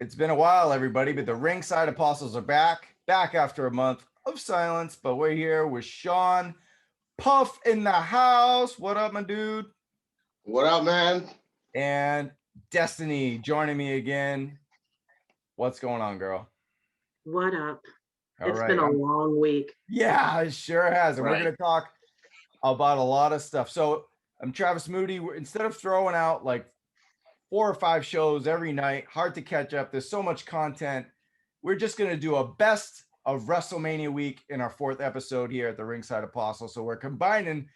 It's been a while, everybody, but the Ringside Apostles are back after a month of silence. But we're here with Shawn Puff in the house. What up, my dude? What up, man? And Destiny joining me again. What's going on, girl? What up? All It's right. been a long week. Yeah, it sure has. And Right. we're going to talk about a lot of stuff. So I'm Travis Moody. Instead of throwing out like 4 or 5 shows every night, hard to catch up. There's so much content. We're just going to do a best of WrestleMania week in our 4th episode here at the Ringside Apostles. So we're combining.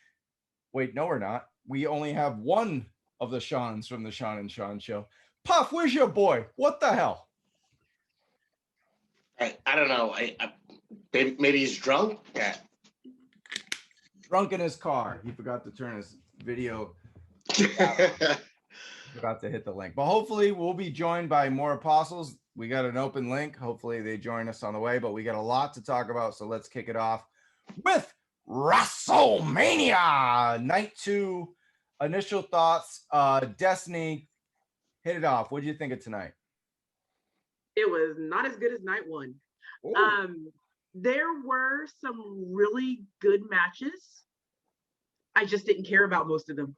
Wait, no, we're not. We only have one of the Shawns from the Shawn and Shawn show. Puff, where's your boy? What the hell? I don't know. Maybe he's drunk. Yeah. Drunk in his car. He forgot to turn his video. Forgot to hit the link. But hopefully we'll be joined by more apostles. We got an open link. Hopefully they join us on the way. But we got a lot to talk about. So let's kick it off with WrestleMania Night 2. Initial thoughts. Destiny, hit it off. What did you think of tonight? It was not as good as night 1. Ooh. There were some really good matches. I just didn't care about most of them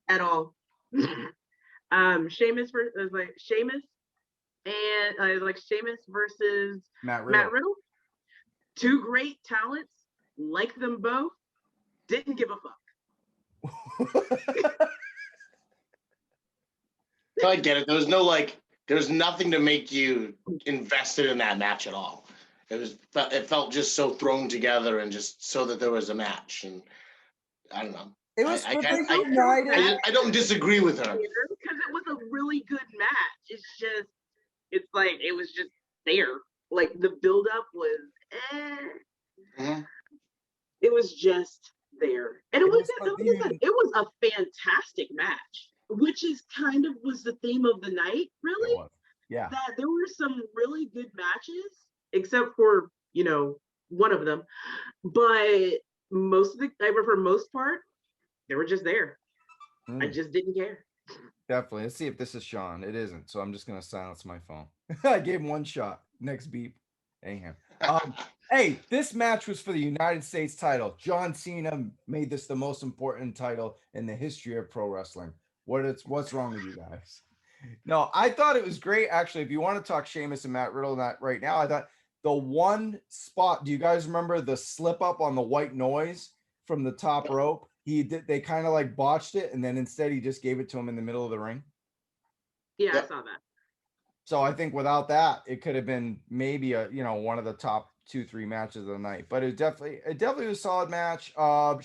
at all. Sheamus versus Matt Riddle. 2 great talents, like them both, didn't give a fuck. So I get it. There's nothing to make you invested in that match at all. It felt just so thrown together and just so that there was a match. And I don't know. It was. I don't disagree with her because it was a really good match. It was just there. Like the buildup was, Mm-hmm. It was just there, and it was a fantastic match, which is kind of was the theme of the night. Really, yeah. That there were some really good matches, except for one of them, but for most part, they were just there. I just didn't care. Definitely. Let's see if this is Shawn. It isn't. So I'm just going to silence my phone. I gave him one shot. Next beep. Anyhow. Hey, this match was for the United States title. John Cena made this the most important title in the history of pro wrestling. What's wrong with you guys? No, I thought it was great. Actually, if you want to talk Sheamus and Matt Riddle right now, I thought the one spot, do you guys remember the slip up on the white noise from the top rope? They kind of like botched it, and then instead he just gave it to him in the middle of the ring. Yeah, I saw that. So I think without that, it could have been maybe one of the top 2-3 matches of the night. But it definitely was a solid match.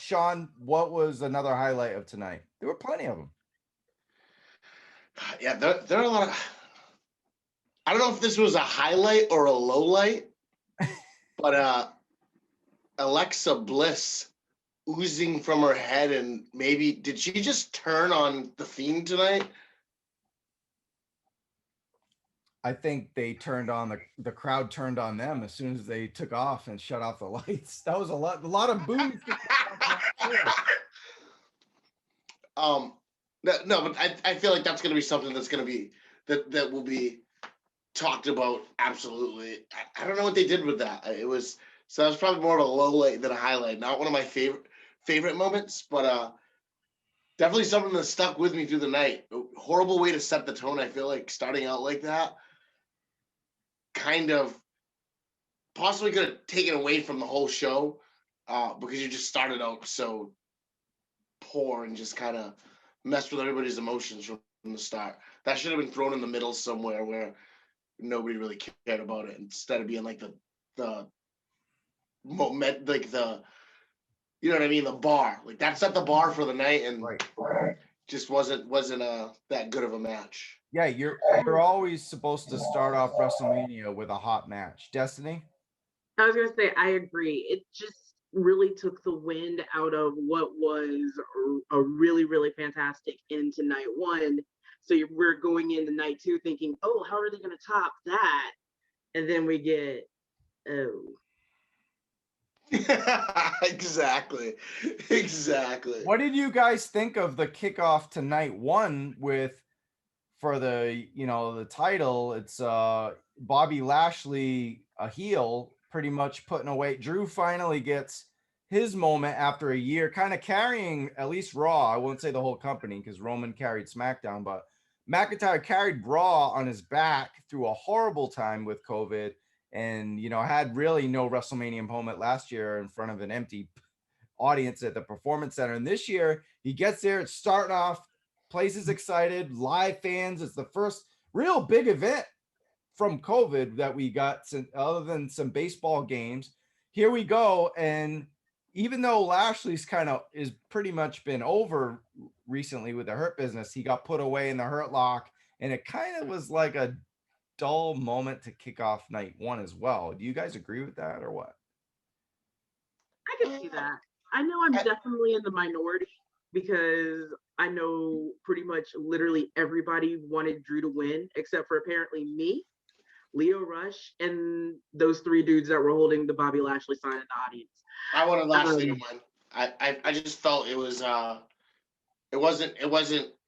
Shawn, what was another highlight of tonight? There were plenty of them. Yeah, there are a lot of. I don't know if this was a highlight or a low light, but Alexa Bliss oozing from her head, and maybe did she just turn on the Fiend tonight? I think they turned on the crowd turned on them as soon as they took off and shut off the lights. That was a lot of boos. No, but I feel like that's going to be something that's going to be that will be talked about. Absolutely. I don't know what they did with that. That was probably more of a low light than a highlight. Not one of my favorite moments, but definitely something that stuck with me through the night. A horrible way to set the tone. I feel like starting out like that kind of possibly could have taken away from the whole show because you just started out so poor and just kind of messed with everybody's emotions from the start. That should have been thrown in the middle somewhere where nobody really cared about it, instead of being like the moment, like the, you know what I mean, the bar. Like that set the bar for the night, and just wasn't that good of a match. Yeah, you're always supposed to start off WrestleMania with a hot match. Destiny? I was gonna say I agree. It just really took the wind out of what was a really, really fantastic into night 1. So we're going into night 2 thinking, oh, how are they going to top that? And then we get, Exactly. What did you guys think of the kickoff to night 1 with for the, the title, it's Bobby Lashley, a heel, pretty much putting away. Drew finally gets his moment after a year, kind of carrying at least Raw. I won't say the whole company because Roman carried SmackDown, but McIntyre carried Raw on his back through a horrible time with COVID, and had really no WrestleMania moment last year in front of an empty audience at the Performance Center. And this year he gets there, it's starting off, place is excited, live fans. It's the first real big event from COVID that we got, other than some baseball games. Here we go. And even though Lashley's is pretty much been over recently with the Hurt Business, he got put away in the Hurt Lock, and it kind of was like a dull moment to kick off night one as well. Do you guys agree with that or what? I can see that. I know I'm definitely in the minority because I know pretty much literally everybody wanted Drew to win except for apparently me, Leo Rush, and those three dudes that were holding the Bobby Lashley sign in the audience. I wanted Lashley to win. I just felt it wasn't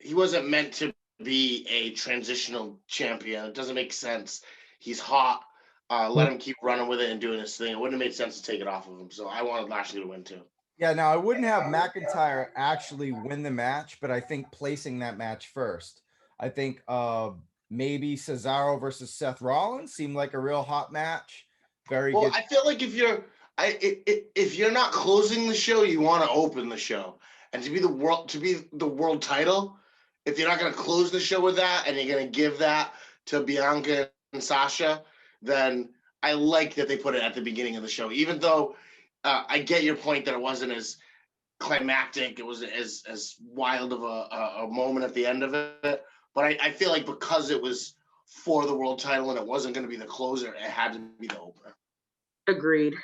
he wasn't meant to be a transitional champion. It doesn't make sense. He's hot. Let him keep running with it and doing his thing. It wouldn't have made sense to take it off of him. So I wanted Lashley to win too. Yeah, now I wouldn't have McIntyre actually win the match, but I think placing that match first. I think maybe Cesaro versus Seth Rollins seemed like a real hot match. Very good. I feel like if you're not closing the show, you want to open the show. And to be the world title, if you're not going to close the show with that and you're going to give that to Bianca and Sasha, then I like that they put it at the beginning of the show. Even though I get your point that it wasn't as climactic, it wasn't as wild of a moment at the end of it. But I feel like because it was for the world title and it wasn't going to be the closer, it had to be the opener. Agreed.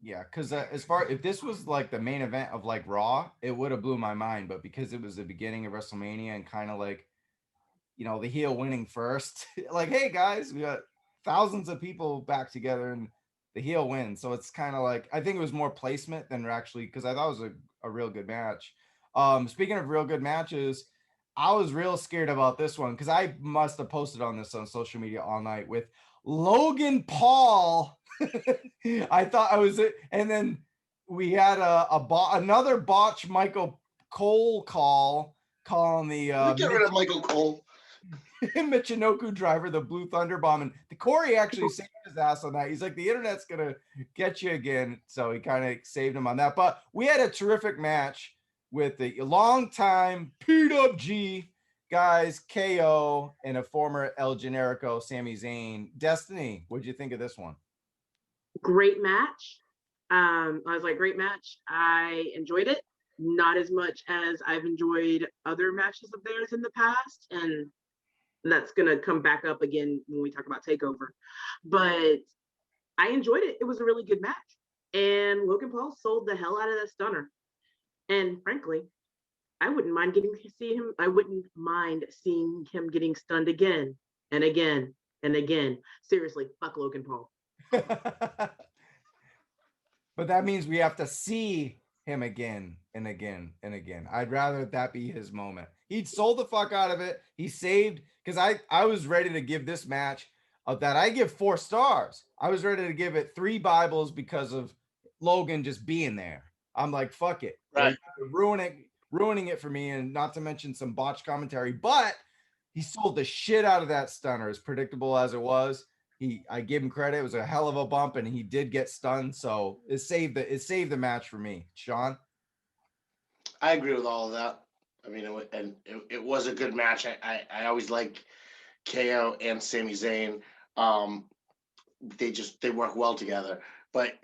Yeah, because if this was like the main event of like Raw, it would have blew my mind. But because it was the beginning of WrestleMania and kind of like, the heel winning first, like, hey guys, we got thousands of people back together and the heel wins. So it's kind of like, I think it was more placement than actually, because I thought it was a real good match. Speaking of real good matches, I was real scared about this one because I must have posted on this on social media all night with Logan Paul. I thought I was it, and then we had another botch Michael Cole calling the get rid of Michael Cole. Michinoku driver, the Blue Thunder Bomb, and the Corey actually saved his ass on that. He's like, the internet's gonna get you again, so he kind of saved him on that. But we had a terrific match with the longtime PWG guys, KO, and a former El Generico, Sami Zayn. Destiny, what'd you think of this one? Great match. I was like, great match. I enjoyed it. Not as much as I've enjoyed other matches of theirs in the past. And that's going to come back up again when we talk about TakeOver. But I enjoyed it. It was a really good match. And Logan Paul sold the hell out of that stunner. And frankly, I wouldn't mind seeing him getting stunned again and again and again. Seriously, fuck Logan Paul. But that means we have to see him again and again and again. I'd rather that be his moment. He sold the fuck out of it. He saved, because I was ready to give this match that I give 4 stars. I was ready to give it 3 Bibles because of Logan just being there. I'm like, fuck it. Right. Ruining it for me, and not to mention some botched commentary, but he sold the shit out of that stunner, as predictable as it was. I give him credit. It was a hell of a bump, and he did get stunned. So it saved the match for me. Shawn? I agree with all of that. I mean, it was a good match. I always like KO and Sami Zayn. They work well together. But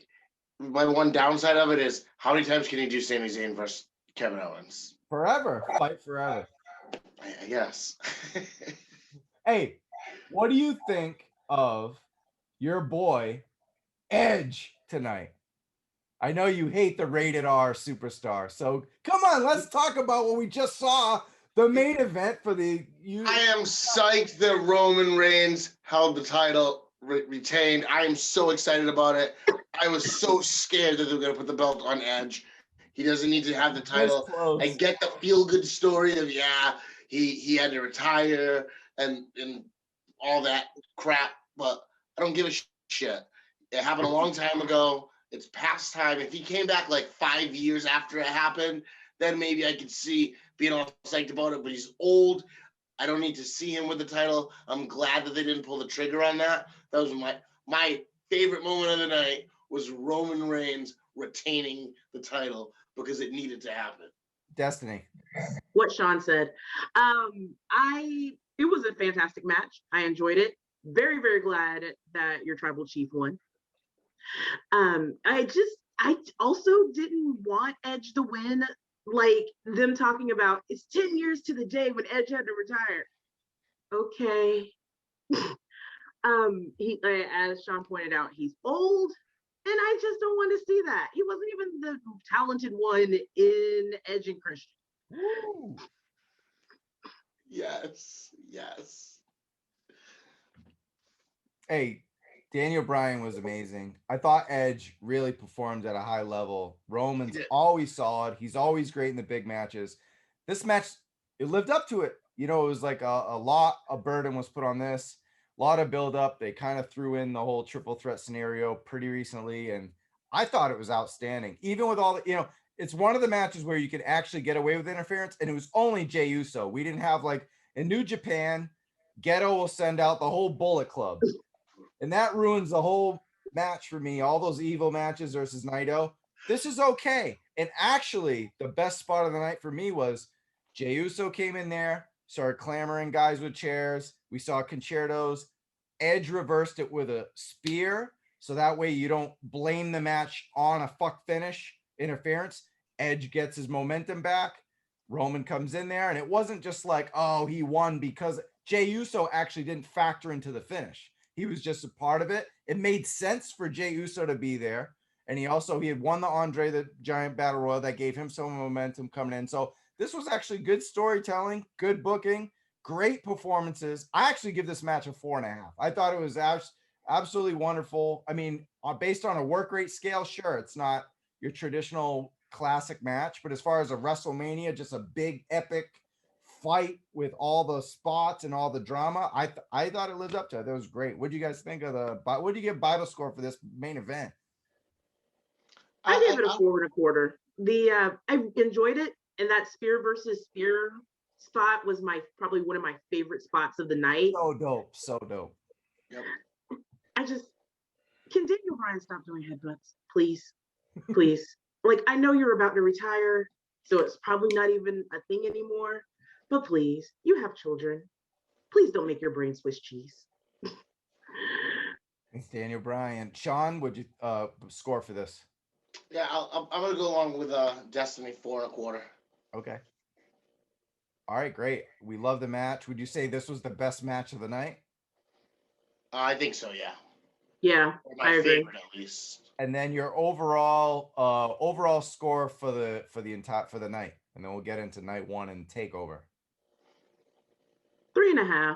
my one downside of it is, how many times can you do Sami Zayn versus Kevin Owens? Forever. Fight forever. I guess. Hey, what do you think of your boy Edge tonight? I know you hate the rated R superstar, so come on, let's talk about what we just saw, the main event for the I am psyched that Roman Reigns held the title, retained. I am so excited about it. I was so scared that they were going to put the belt on Edge. He doesn't need to have the title. I get the feel-good story of, he had to retire and all that crap, but I don't give a shit. It happened a long time ago. It's past time. If he came back like 5 years after it happened, then maybe I could see being all psyched about it. But he's old. I don't need to see him with the title. I'm glad that they didn't pull the trigger on that. That was my favorite moment of the night was Roman Reigns retaining the title because it needed to happen. Destiny. What Shawn said. It was a fantastic match. I enjoyed it. Very, very glad that your tribal chief won. I also didn't want Edge to win. Like them talking about it's 10 years to the day when Edge had to retire. Okay. He, as Shawn pointed out, he's old, and I just don't want to see that. He wasn't even the talented one in Edge and Christian. Woo. Yes. Hey, Daniel Bryan was amazing. I thought Edge really performed at a high level. Roman's always solid. He's always great in the big matches. This match, it lived up to it. You know, it was like a lot of burden was put on this. A lot of build up. They kind of threw in the whole triple threat scenario pretty recently, and I thought it was outstanding. Even with all the, you know, it's one of the matches where you could actually get away with interference, and it was only Jey Uso. We didn't have, like, in New Japan, Geto will send out the whole Bullet Club, and that ruins the whole match for me. All those evil matches versus Naito. This is okay. And actually, the best spot of the night for me was Jey Uso came in there, started clamoring guys with chairs. We saw concertos. Edge reversed it with a spear, so that way you don't blame the match on a fuck finish interference. Edge gets his momentum back. Roman comes in there, and it wasn't just like, oh, he won because Jey Uso actually didn't factor into the finish. He was just a part of it. It made sense for Jey Uso to be there. And he had won the Andre the Giant Battle Royal that gave him some momentum coming in. So this was actually good storytelling, good booking, great performances. I actually give this match a 4.5. I thought it was absolutely wonderful. I mean, based on a work rate scale, sure, it's not your traditional classic match, but as far as a WrestleMania, just a big epic fight with all the spots and all the drama, I thought it lived up to it. That was great. What do you guys think of what do you give Bible score for this main event? I gave it a 4.25. I enjoyed it, and that spear versus spear spot was probably one of my favorite spots of the night. So dope. Yep. Can Daniel Bryan stop doing headbutts, please? Like, I know you're about to retire, so it's probably not even a thing anymore, but please, you have children. Please don't make your brain Swiss cheese. It's Daniel Bryan. Shawn, would you score for this? Yeah, I'm gonna go along with Destiny 4.25. Okay. All right, great. We love the match. Would you say this was the best match of the night? I think so. Yeah. Yeah, My favorite, at least. And then your overall score for the night, and then we'll get into night one and takeover. 3.5.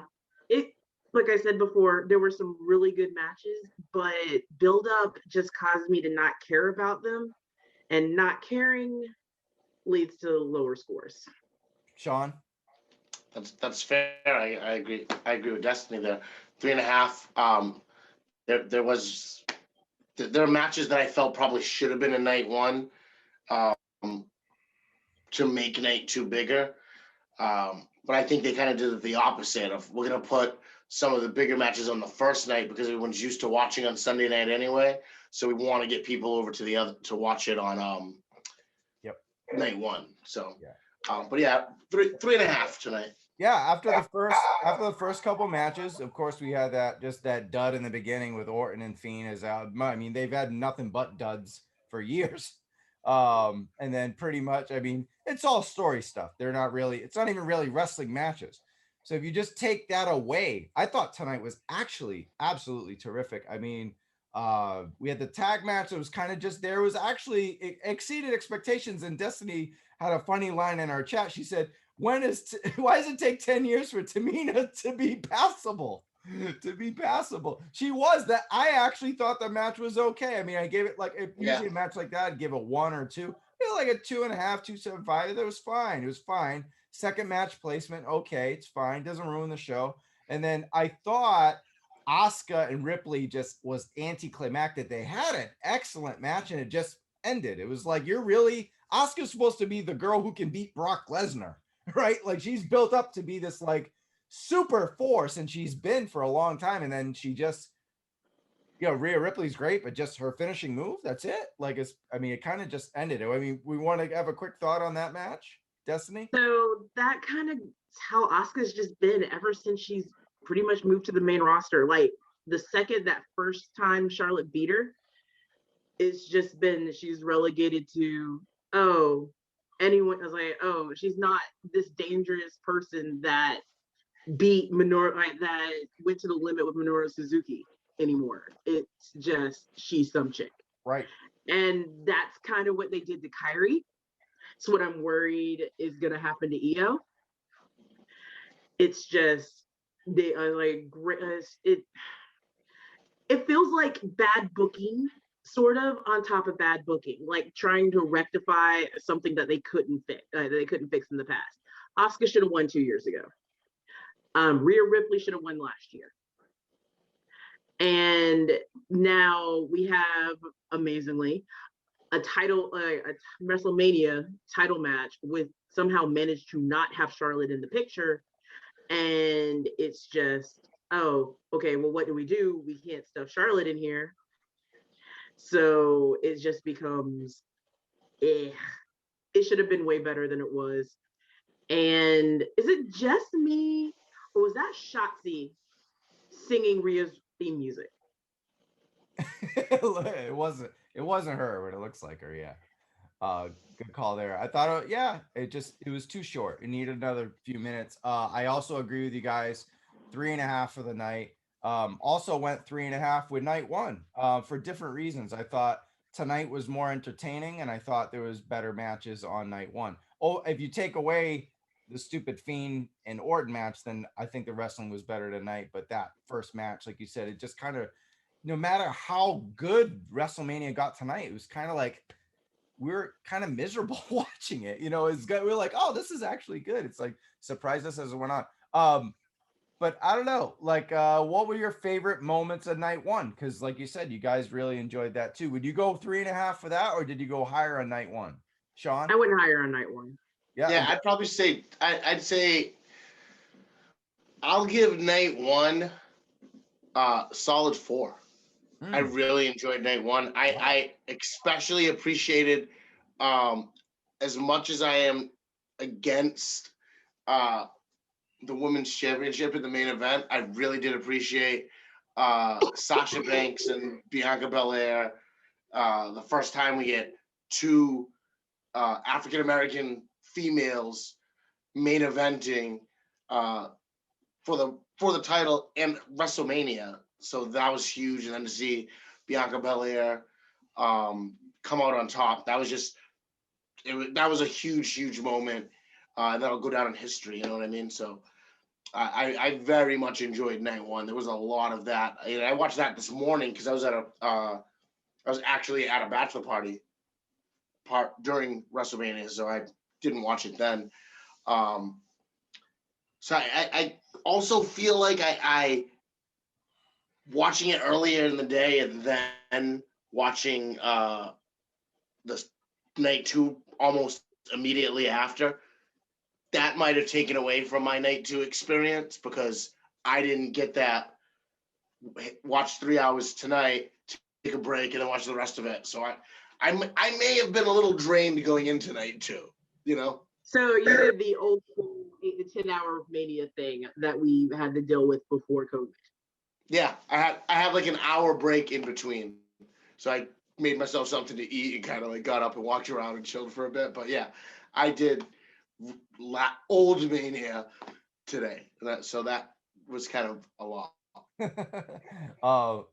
Like I said before, there were some really good matches, but build up just caused me to not care about them, and not caring leads to lower scores. Shawn? That's fair. I agree. I agree with Destiny there. 3.5. There are matches that I felt probably should have been in night one, to make night two bigger. But I think they kind of did the opposite of, we're going to put some of the bigger matches on the first night because everyone's used to watching on Sunday night anyway. So we want to get people over to the other to watch it on night one. So but yeah, 3.5 tonight. Yeah, after the first couple matches, of course, we had that dud in the beginning with Orton and Fiend. I mean, they've had nothing but duds for years. And then pretty much, I mean, it's all story stuff. It's not even really wrestling matches. So if you just take that away, I thought tonight was actually absolutely terrific. I mean, we had the tag match. It was kind of just there. It was actually, it exceeded expectations. And Destiny had a funny line in our chat. She said, why does it take 10 years for Tamina to be passable? She was that. I actually thought the match was okay. I mean, I gave it usually a match like that, I'd give it 1 or 2. Like a 2.5, 2.75. That was fine. It was fine. second match placement. Okay, it's fine. Doesn't ruin the show. And then I thought Asuka and Ripley just was anticlimactic. They had an excellent match and it just ended. It was like, you're really, Asuka's supposed to be the girl who can beat Brock Lesnar, right? Like she's built up to be this like super force and she's been for a long time. And then she just, Rhea Ripley's great, but just her finishing move, that's it. Like, it kind of just ended. I mean, we want to have a quick thought on that match, Destiny? So that kind of how Asuka's just been ever since she's pretty much moved to the main roster. Like the second that first time Charlotte beat her, it's just been, she's relegated to, anyone. I was like, she's not this dangerous person that beat Minoru, like that went to the limit with Minoru Suzuki anymore. It's just, she's some chick. Right. And that's kind of what they did to Kairi. It's what I'm worried is going to happen to Io. It's just, they are like, it feels like bad booking, sort of on top of bad booking, like trying to rectify something that they couldn't fix, in the past. Asuka should have won 2 years ago. Rhea Ripley should have won last year. And now we have, amazingly, a WrestleMania title match with somehow managed to not have Charlotte in the picture. And it's just, okay, well, what do? We can't stuff Charlotte in here. So it just becomes, it should have been way better than it was. And is it just me, or was that Shotzi singing Rhea's theme music? It wasn't her, but it looks like her. Yeah. Good call there. I thought, it was too short. It needed another few minutes. I also agree with you guys. 3.5 for the night. Also went 3.5 with night one, for different reasons. I thought tonight was more entertaining and I thought there was better matches on night one. If you take away the stupid Fiend and Orton match, then I think the wrestling was better tonight. But that first match, like you said, it just kind of, no matter how good WrestleMania got tonight, it was kind of like we're kind of miserable watching it. We're like, oh, this is actually good. It's like surprised us as it went on. But I don't know, like, what were your favorite moments of night one? Because like you said, you guys really enjoyed that too. Would you go 3.5 for that, or did you go higher on night one? Shawn? I went higher on night one. Yeah, I'd probably say I'd say I'll give night one solid 4. I really enjoyed night one. I especially appreciated, as much as I am against the women's championship in the main event, I really did appreciate Sasha Banks and Bianca Belair. The first time we get 2 African American females main eventing for the title and WrestleMania, so that was huge. And then to see Bianca Belair come out on top, that was just that was a huge moment, and that'll go down in history. You know what I mean? So I very much enjoyed night one. There was a lot of that. I watched that this morning because I was actually at a bachelor party during WrestleMania, so I didn't watch it then. So I also feel like I watching it earlier in the day and then watching the night two almost immediately after, that might have taken away from my night 2 experience because I didn't get that. Watch 3 hours tonight, take a break, and then watch the rest of it. So I may have been a little drained going into night 2. So you did the old school 8 to 10 hour Mania thing that we had to deal with before COVID. Yeah, I had like an hour break in between, so I made myself something to eat and kind of like got up and walked around and chilled for a bit. But yeah, I did old Mania today, so that was kind of a lot.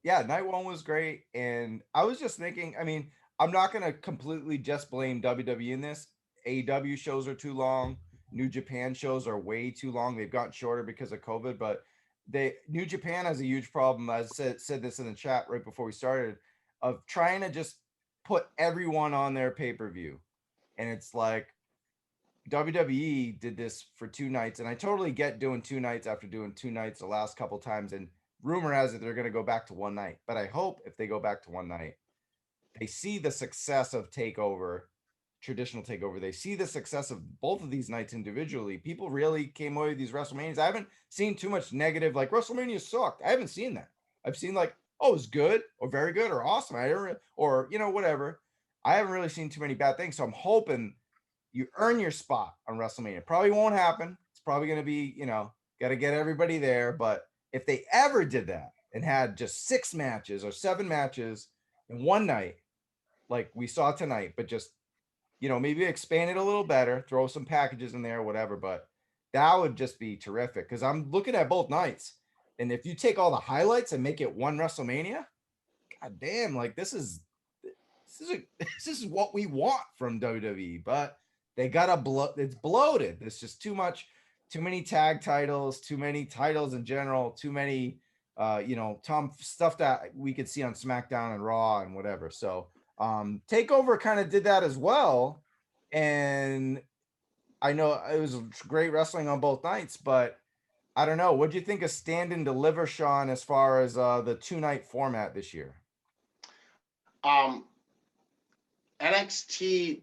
Yeah, night one was great, and I was just thinking, I mean, I'm not gonna completely just blame WWE in this. AEW shows are too long. New Japan shows are way too long. They've gotten shorter because of COVID, but New Japan has a huge problem. I said this in the chat right before we started, of trying to just put everyone on their pay-per-view, and it's like, WWE did this for 2 nights, and I totally get doing 2 nights after doing 2 nights the last couple times. And rumor has it they're going to go back to 1 night. But I hope if they go back to 1 night, they see the success of Takeover, traditional Takeover. They see the success of both of these nights individually. People really came away with these WrestleManias. I haven't seen too much negative, like WrestleMania sucked. I haven't seen that. I've seen like, oh, it's good or very good or awesome. Or whatever. I haven't really seen too many bad things. So I'm hoping you earn your spot on WrestleMania. Probably won't happen. It's probably going to be, got to get everybody there. But if they ever did that and had just 6 matches or 7 matches in 1 night, like we saw tonight, but just, maybe expand it a little better, throw some packages in there, whatever. But that would just be terrific because I'm looking at both nights. And if you take all the highlights and make it 1 WrestleMania, god damn, like this is what we want from WWE. But they gotta it's bloated. There's just too many tag titles, too many titles in general, too many stuff that we could see on SmackDown and Raw and whatever. So Takeover kind of did that as well. And I know it was great wrestling on both nights, but I don't know. What do you think of Stand and Deliver, Shawn, as far as the 2-night format this year? NXT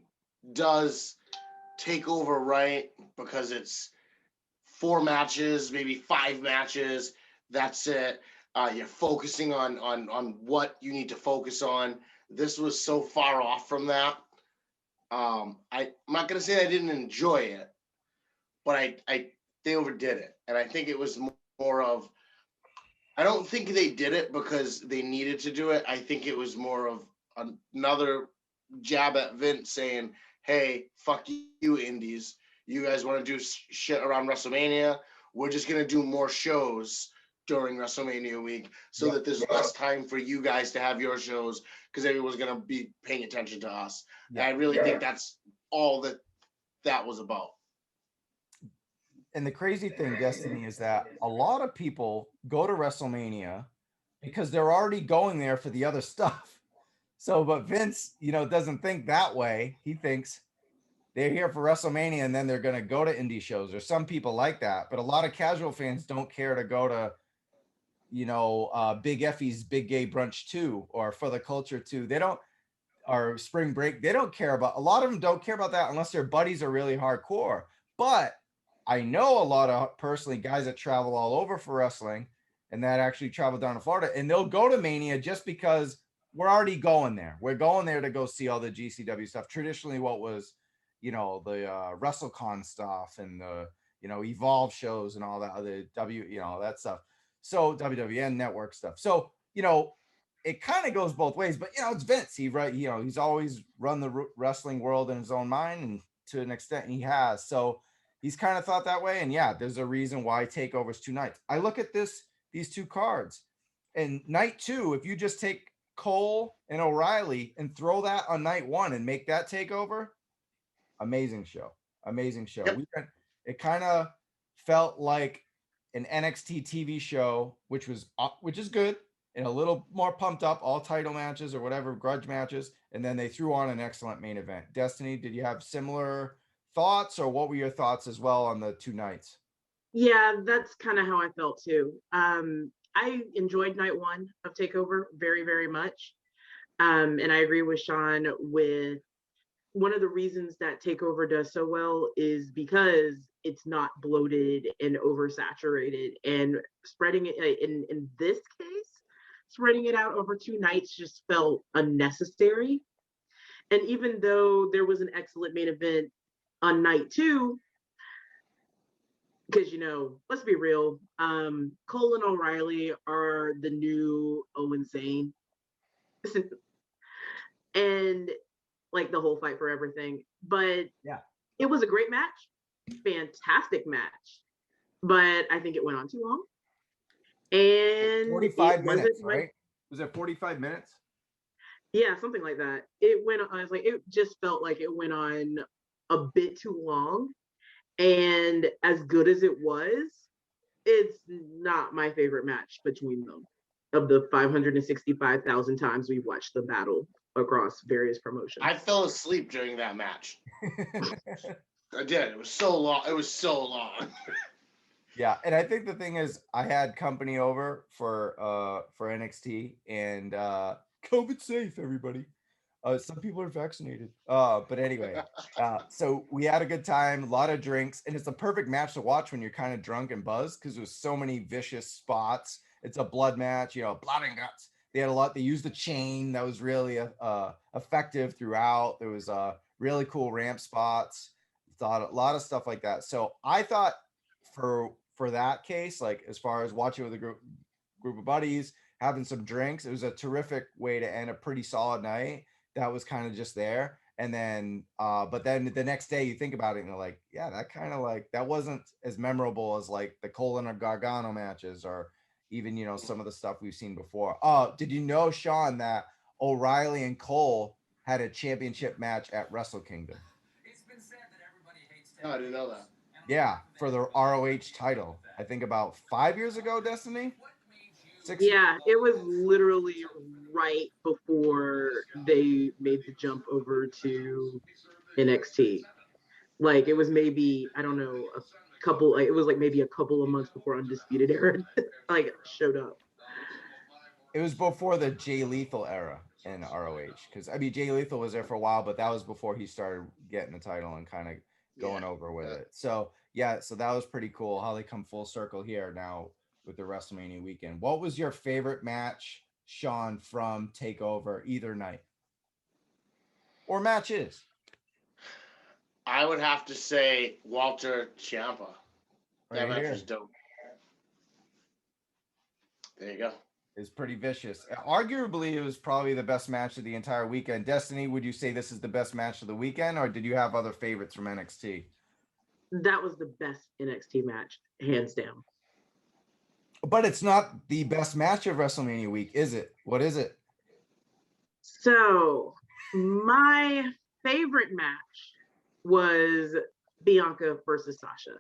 does Takeover right because it's 4 matches, maybe 5 matches. That's it. You're focusing on what you need to focus on. This was so far off from that. I'm not gonna say I didn't enjoy it, but they overdid it, and I think it was more of. I don't think they did it because they needed to do it. I think it was more of another jab at Vince saying, "Hey, fuck you, indies. You guys want to do shit around WrestleMania? We're just gonna do more shows during WrestleMania week so that there's less time for you guys to have your shows because everyone's gonna be paying attention to us." And I really think that's all that was about. And the crazy thing, Destiny, is that a lot of people go to WrestleMania because they're already going there for the other stuff. So, but Vince, doesn't think that way. He thinks they're here for WrestleMania and then they're going to go to indie shows, or some people like that. But a lot of casual fans don't care to go to, Big Effie's Big Gay Brunch 2 or For the Culture 2. They don't, or Spring Break. They don't care about, a lot of them don't care about that unless their buddies are really hardcore. But I know a lot of personally guys that travel all over for wrestling and that actually travel down to Florida, and they'll go to Mania just because we're already going there. We're going there to go see all the GCW stuff. Traditionally, what was, the WrestleCon stuff and the, Evolve shows and all that other that stuff. So WWN network stuff. So, it kind of goes both ways, but it's Vince. He's always run the wrestling world in his own mind, and to an extent he has. So he's kind of thought that way. And yeah, there's a reason why Takeover's 2 nights. I look at these 2 cards, and night 2, if you just take Cole and O'Reilly and throw that on night 1 and make that Takeover, amazing show. Yep. It kind of felt like an NXT TV show, which is good and a little more pumped up, all title matches or whatever, grudge matches, and then they threw on an excellent main event. Destiny, did you have similar thoughts, or what were your thoughts as well on the 2 nights? Yeah, that's kind of how I felt too. I enjoyed night 1 of Takeover very, very much. And I agree with Shawn with one of the reasons that Takeover does so well is because it's not bloated and oversaturated, and spreading it in this case, spreading it out over 2 nights just felt unnecessary. And even though there was an excellent main event on night 2, because let's be real, Cole and O'Reilly are the new Owen Zane, and like the whole fight for everything. But yeah, it was a great match, fantastic match, but I think it went on too long. And 45 minutes, right? Was it 45 minutes? Yeah, something like that. It went on. It just felt like it went on a bit too long. And as good as it was, it's not my favorite match between them. Of the 565,000 times we've watched the battle across various promotions, I fell asleep during that match. I did. It was so long. It was so long. Yeah, and I think the thing is, I had company over for NXT, and COVID safe, everybody. Some people are vaccinated. But anyway, so we had a good time, a lot of drinks, and it's a perfect match to watch when you're kind of drunk and buzzed because there's so many vicious spots. It's a blood match, blood and guts. They had a lot. They used the chain that was really effective throughout. There was really cool ramp spots. Thought a lot of stuff like that. So I thought for that case, like as far as watching with a group of buddies, having some drinks, it was a terrific way to end a pretty solid night. That was kind of just there. And then but then the next day you think about it and you're like, yeah, that kind of like that wasn't as memorable as like the Colin or Gargano matches or even some of the stuff we've seen before. Did you know, Shawn, that O'Reilly and Cole had a championship match at Wrestle Kingdom? No, I didn't know that. Yeah, for the ROH title. I think about 5 years ago, Destiny? 6 Yeah, it was literally right before they made the jump over to NXT. Like it was maybe, I don't know, it was like maybe a couple of months before Undisputed Era like showed up. It was before the Jay Lethal era in ROH. Because I mean Jay Lethal was there for a while, but that was before he started getting the title and kind of going over with it. So yeah, so that was pretty cool how they come full circle here now with the WrestleMania weekend. What was your favorite match, Shawn, from TakeOver either night? Or matches? I would have to say Walter Ciampa. That match was dope. There you go. It's pretty vicious. Arguably, it was probably the best match of the entire weekend. Destiny, would you say this is the best match of the weekend, or did you have other favorites from NXT? That was the best NXT match, hands down. But it's not the best match of WrestleMania week, is it? What is it? So, my favorite match was Bianca versus Sasha.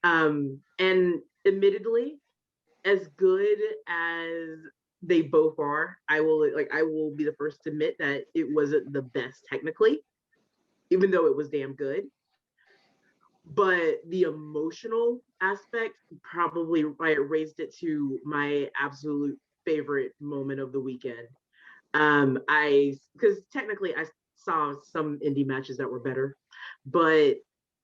And admittedly, as good as they both are, I will be the first to admit that it wasn't the best technically, even though it was damn good. But the emotional aspect probably raised it to my absolute favorite moment of the weekend. Because technically I saw some indie matches that were better, but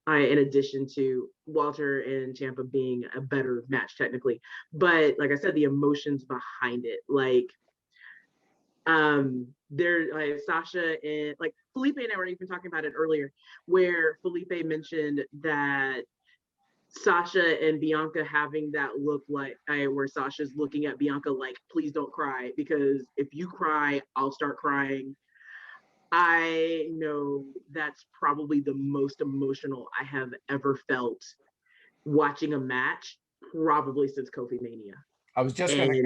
in addition to Walter and Ciampa being a better match technically, but like I said, the emotions behind it, Sasha and like Felipe and I were even talking about it earlier, where Felipe mentioned that Sasha and Bianca having that look where Sasha's looking at Bianca like, please don't cry, because if you cry, I'll start crying. I know that's probably the most emotional I have ever felt watching a match, probably since Kofi Mania. I was just going to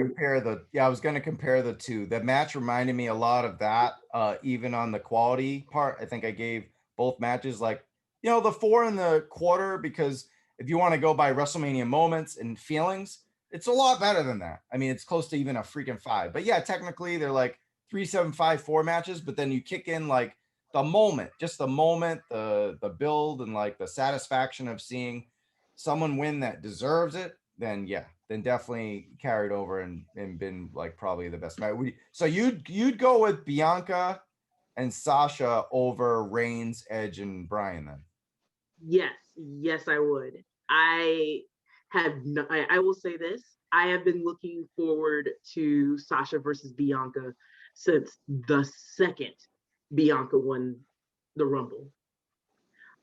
compare the two. The match reminded me a lot of that, even on the quality part. I think I gave both matches the 4.25, because if you want to go by WrestleMania moments and feelings, it's a lot better than that. I mean, it's close to even a freaking 5. But yeah, technically they're like 3, 7, 5, 4 matches, but then you kick in like the moment, the build and like the satisfaction of seeing someone win that deserves it, then definitely carried over and been like probably the best match. So you'd go with Bianca and Sasha over Reigns, Edge, and Bryan then? Yes, I would. I will say this. I have been looking forward to Sasha versus Bianca since the second Bianca won the Rumble.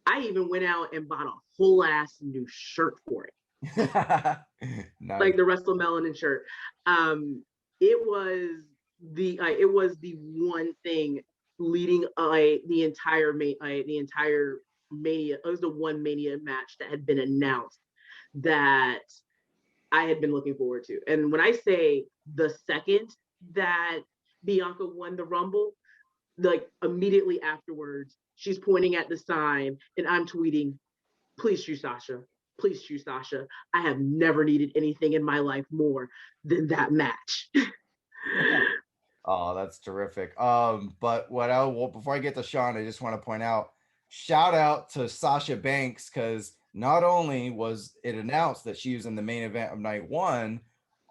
I even went out and bought a whole ass new shirt for it. Nice. Like the WrestleMania shirt. It was the one thing leading the entire Mania. It was the one Mania match that had been announced that I had been looking forward to. And when I say the second that Bianca won the Rumble, like immediately afterwards, she's pointing at the sign and I'm tweeting, please choose Sasha. Please choose Sasha. I have never needed anything in my life more than that match. Oh, that's terrific. But before I get to Shawn, I just want to point out, shout out to Sasha Banks, because not only was it announced that she was in the main event of night one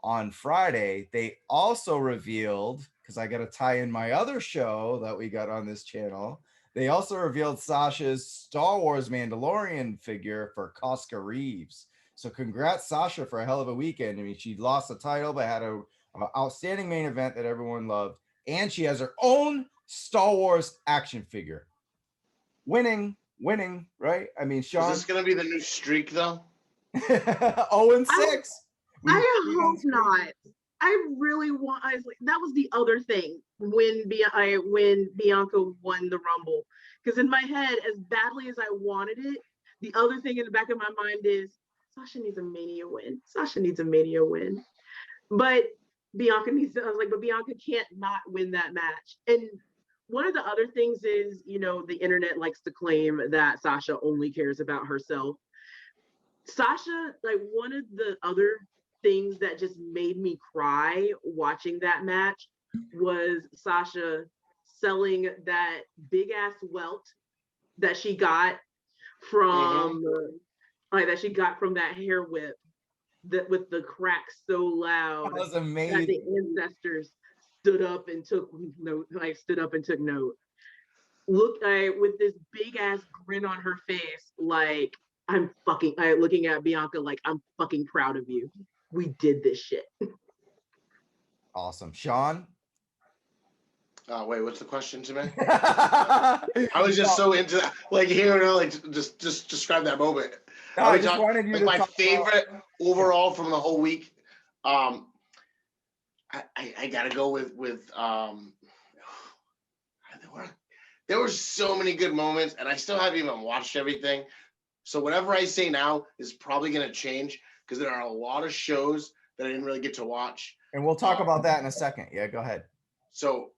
on Friday, they also revealed, because I got to tie in my other show that we got on this channel, they also revealed Sasha's Star Wars Mandalorian figure for Costco Reeves. So congrats, Sasha, for a hell of a weekend. I mean, she lost the title, but had a outstanding main event that everyone loved. And she has her own Star Wars action figure. Winning, right? I mean, Shawn. Is this going to be the new streak, though? 0-6. I hope not. I really want. That was the other thing when Bianca won the Rumble, because in my head, as badly as I wanted it, the other thing in the back of my mind is Sasha needs a Mania win. Sasha needs a Mania win, but Bianca needs to. I was like, but Bianca can't not win that match. And one of the other things is, the internet likes to claim that Sasha only cares about herself. Sasha, like, one of the other things that just made me cry watching that match was Sasha selling that big ass welt that she got from that hair whip, that with the crack so loud That was amazing. that the ancestors stood up and took note. Look, with this big ass grin on her face, like, I'm fucking looking at Bianca like, I'm fucking proud of you. We did this shit. Awesome. Shawn? Wait, what's the question to me? I was just so into that, like, hearing her, like, just describe that moment. No, I just wanted you like, to my talk favorite about... overall from the whole week. I gotta go with there were so many good moments, and I still haven't even watched everything. So whatever I say now is probably going to change, because there are a lot of shows that I didn't really get to watch. And we'll talk about that in a second. Yeah, go ahead. So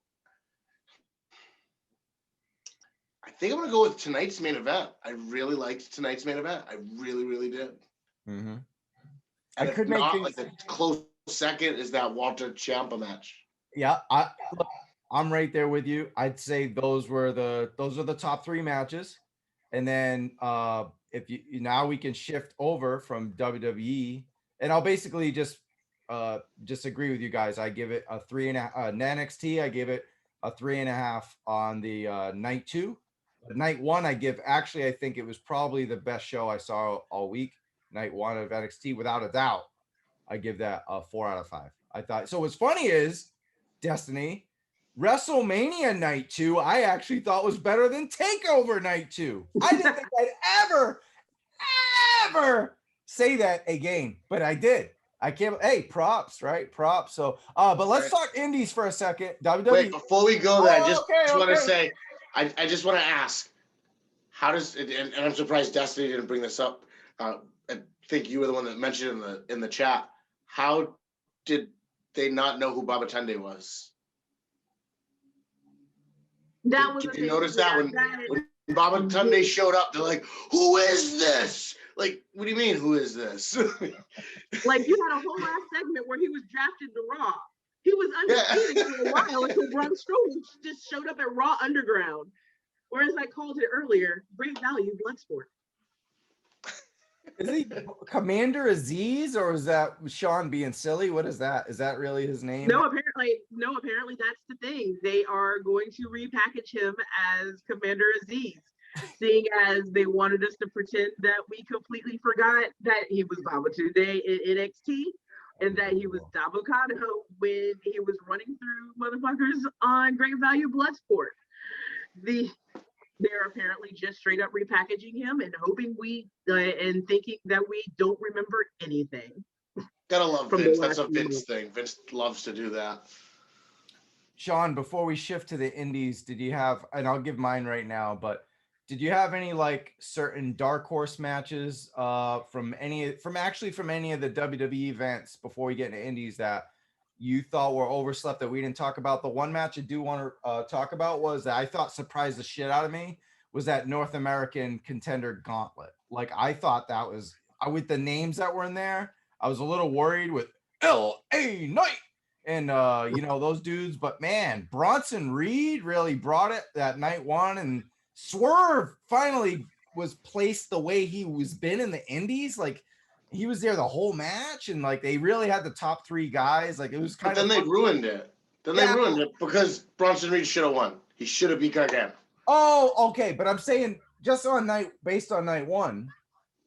I think I'm going to go with tonight's main event. I really liked tonight's main event. I really, really did. Mm-hmm. And I could make things... like, the close second is that Walter Ciampa match. Yeah, I'm right there with you. I'd say those are the top three matches. And then if you now we can shift over from WWE, and I'll basically just agree with you guys. I give it a 3.5. NXT, I give it a 3.5 on the night two. Night one, I think it was probably the best show I saw all week. Night one of NXT, without a doubt, I give that a 4 out of 5. I thought so. What's funny is Destiny. WrestleMania night 2, I actually thought was better than TakeOver night 2. I didn't think I'd ever say that again, but I did. I can't. Hey, props, right? Props. So, but let's talk indies for a second. WWE. Wait, before we go there, I just want to say, I just want to ask, how does and I'm surprised Destiny didn't bring this up. I think you were the one that mentioned in the chat. How did they not know who Babatunde was? Did you notice that when Babatunde showed up, they're like, "Who is this?" Like, what do you mean, who is this? Like, you had a whole last segment where he was drafted to Raw. He was undefeated for a while until Braun Strowman just showed up at Raw Underground. Or as I called it earlier, great value Bloodsport. Is he Commander Aziz, or is that Shawn being silly? What is that? Is that really his name? No, apparently that's the thing. They are going to repackage him as Commander Aziz, seeing as they wanted us to pretend that we completely forgot that he was Babatunde in NXT and that he was Davocado when he was running through motherfuckers on Great Value Bloodsport. They're apparently just straight up repackaging him and hoping and thinking that we don't remember anything. Gotta love Vince. That's a Vince thing. Vince loves to do that. Shawn, before we shift to the indies, did you have, and I'll give mine right now, but did you have any like certain dark horse matches from any of the WWE events before we get into indies that you thought were overslept that we didn't talk about? The one match I do want to talk about was that I thought surprised the shit out of me was that North American Contender Gauntlet. Like, I thought that was, with the names that were in there, I was a little worried with L.A. Knight and those dudes, but man, Bronson Reed really brought it that night one and Swerve finally was placed the way he was been in the Indies. Like he was there the whole match, and like they really had the top 3 guys. Like it was kind But of. then they ruined it. They ruined it because Bronson Reed should have won. He should have beat Gargano. Oh, okay, but I'm saying just based on night 1,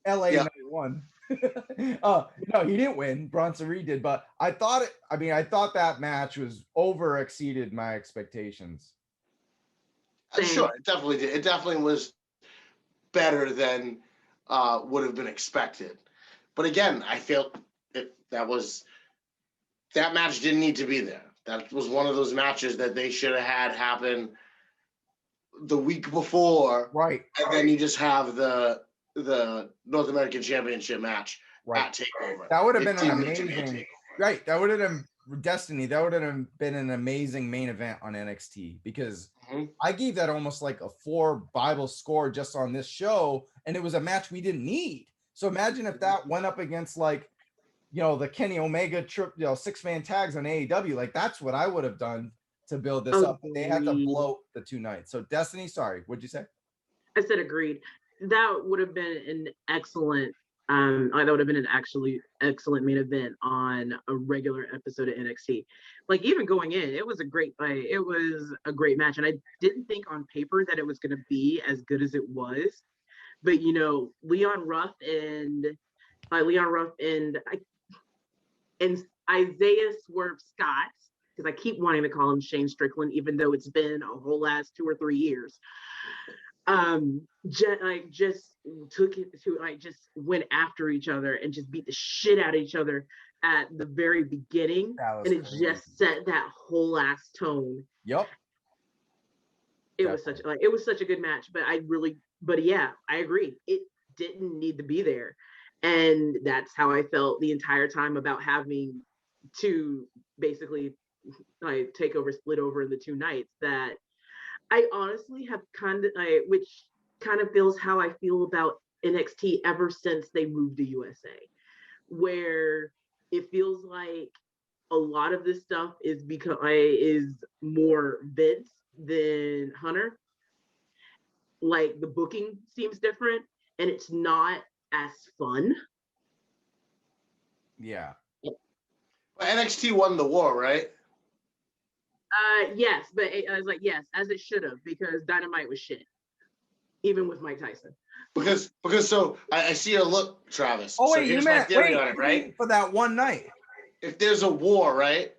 LA night 1. No, he didn't win. Bronson Reed did, but I thought that match was exceeded my expectations. Sure, it definitely did. It definitely was better than would have been expected. But again, I feel that match didn't need to be there. That was one of those matches that they should have had happen the week before. Right. And then you just have the North American Championship match at TakeOver. That would have been an amazing. Right. That would have been Destiny. That would have been an amazing main event on NXT because I gave that almost like a 4 Bible score just on this show, and it was a match we didn't need. So imagine if that went up against like, the Kenny Omega 6-man tags on AEW. Like that's what I would have done to build this up. They had to bloat the 2 nights. So Destiny, sorry, what'd you say? I said agreed. That would have been an excellent. That would have been an actually excellent main event on a regular episode of NXT. Like even going in, it was a great fight. It was a great match, and I didn't think on paper that it was going to be as good as it was. But Leon Ruff and Isaiah Swerve Scott, because I keep wanting to call him Shane Strickland, even though it's been a whole last 2 or 3 years. Just went after each other and just beat the shit out of each other at the very beginning, and it just set that whole ass tone. Yep. It was such a good match, but yeah, I agree. It didn't need to be there. And that's how I felt the entire time about having to basically TakeOver split over in the 2 nights. That I honestly have which kind of feels how I feel about NXT ever since they moved to USA, where it feels like a lot of this stuff is more Vince than Hunter. Like the booking seems different, and it's not as fun. Yeah. NXT won the war, right? Yes, but I was like, yes, as it should have, because Dynamite was shit, even with Mike Tyson. Because so I see your look, Travis. Oh wait, so here's my theory on it, right? For that one night. If there's a war, right?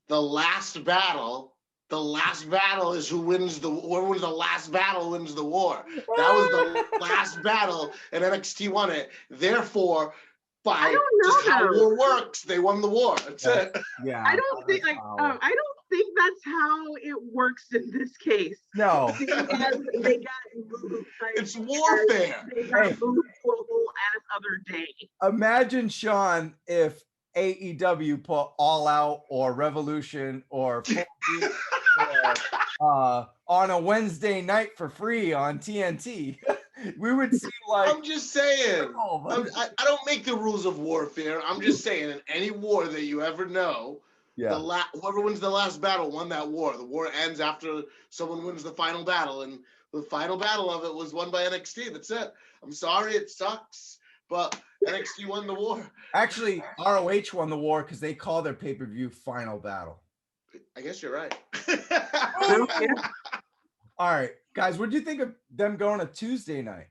The last battle is whoever wins the last battle wins the war. That was the last battle, and NXT won it. Therefore, by just how war works, they won the war. That's it. Yeah. I don't think that's how it works in this case. No. Because they got moved. It's warfare. They got moved to a whole ass other day. Imagine, Shawn, if AEW put All Out or Revolution or on a Wednesday night for free on TNT. We would see like. I'm just saying. I don't make the rules of warfare. I'm just saying, in any war that you ever know, whoever wins the last battle won that war. The war ends after someone wins the final battle, and the final battle of it was won by NXT. That's it. I'm sorry, it sucks, but NXT won the war. Actually, ROH won the war because they call their pay-per-view Final Battle. I guess you're right. All right, guys, what do you think of them going to Tuesday night?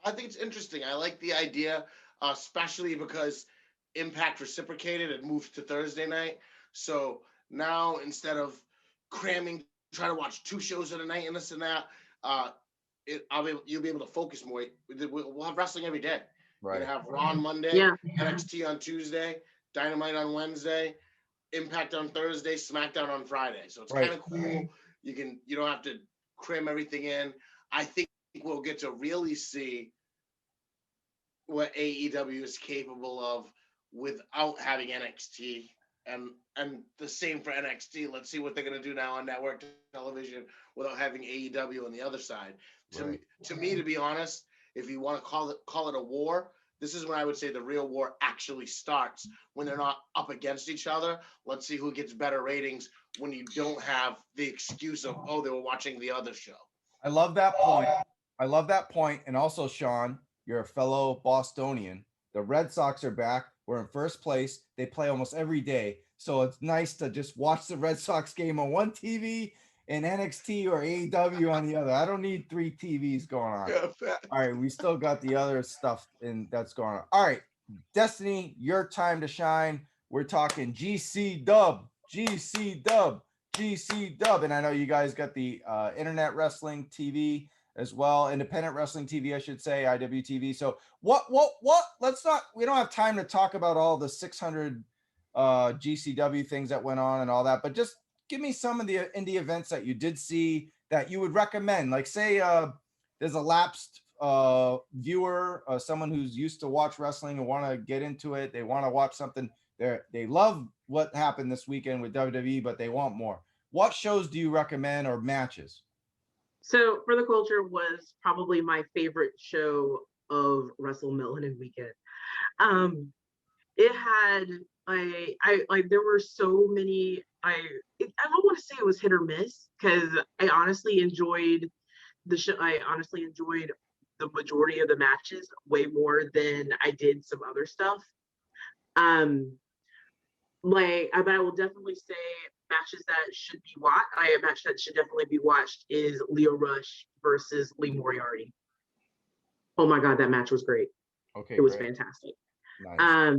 I think it's interesting. I like the idea, especially because Impact reciprocated and moved to Thursday night. So now instead of cramming, trying to watch 2 shows in a night and this and that, you'll be able to focus more. We'll have wrestling every day. Right. We're gonna have Raw on Monday, NXT on Tuesday, Dynamite on Wednesday, Impact on Thursday, SmackDown on Friday. So it's kind of cool. You don't have to cram everything in. I think we'll get to really see what AEW is capable of without having NXT, and the same for NXT. Let's see what they're going to do now on network television without having AEW on the other side. To me, to be honest, if you want to call it a war, This is when I would say the real war actually starts, when they're not up against each other. Let's see who gets better ratings when you don't have the excuse of, oh, they were watching the other show. I love that point. I love that point. And also, Shawn, you're a fellow Bostonian. The Red Sox are back. We're in first place. They play almost every day. So it's nice to just watch the Red Sox game on one TV and NXT or AEW on the other. I don't need 3 TVs going on. All right, we still got the other stuff that's going on. All right, Destiny, your time to shine. We're talking GC Dub. And I know you guys got the Internet Wrestling TV as well, Independent Wrestling TV, I should say, IWTV. So what? Let's not. We don't have time to talk about all the 600 GCW things that went on and all that, but just give me some of the indie events that you did see that you would recommend. Like, say there's a lapsed viewer, someone who's used to watch wrestling and want to get into it. They want to watch something. They love what happened this weekend with WWE, but they want more. What shows do you recommend or matches? So For the Culture was probably my favorite show of WrestleMania weekend. It had there were so many. I don't want to say it was hit or miss, because I honestly enjoyed the show. I honestly enjoyed the majority of the matches way more than I did some other stuff. But I will definitely say matches that should be watched. A match that should definitely be watched is Leo Rush versus Lee Moriarty. Oh my God, that match was great. Okay, it was fantastic. Nice.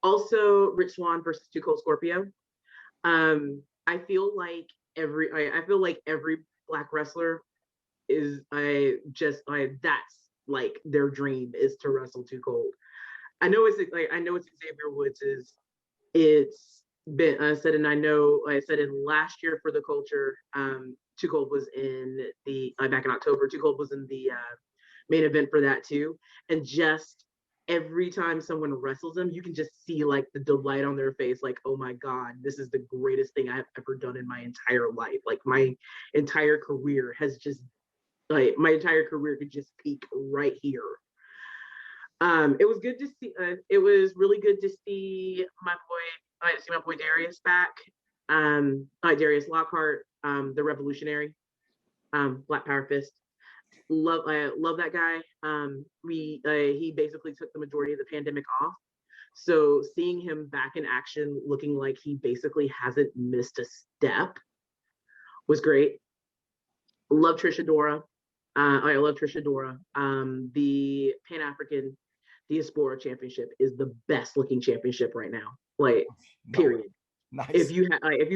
Also Rich Swann versus Too Cold Scorpio. I feel like every Black wrestler is that's like their dream is to wrestle Too Cold. I know it's Xavier Woods's. It's been said, and I said in last year For the Culture, Too Cold was in the back in October. Too Cold was in the main event for that too, and just every time someone wrestles them, you can just see like the delight on their face, like, oh my God, this is the greatest thing I've ever done in my entire life. Like my entire career could just peak right here. It was good to see. It was really good to see my boy Darius back. Darius Lockhart, the Revolutionary, Black Power Fist. I love that guy. He basically took the majority of the pandemic off. So seeing him back in action, looking like he basically hasn't missed a step, was great. Love Trisha Dora. I love Trisha Dora. The Pan-African Diaspora Championship is the best looking championship right now. Period. Nice. If you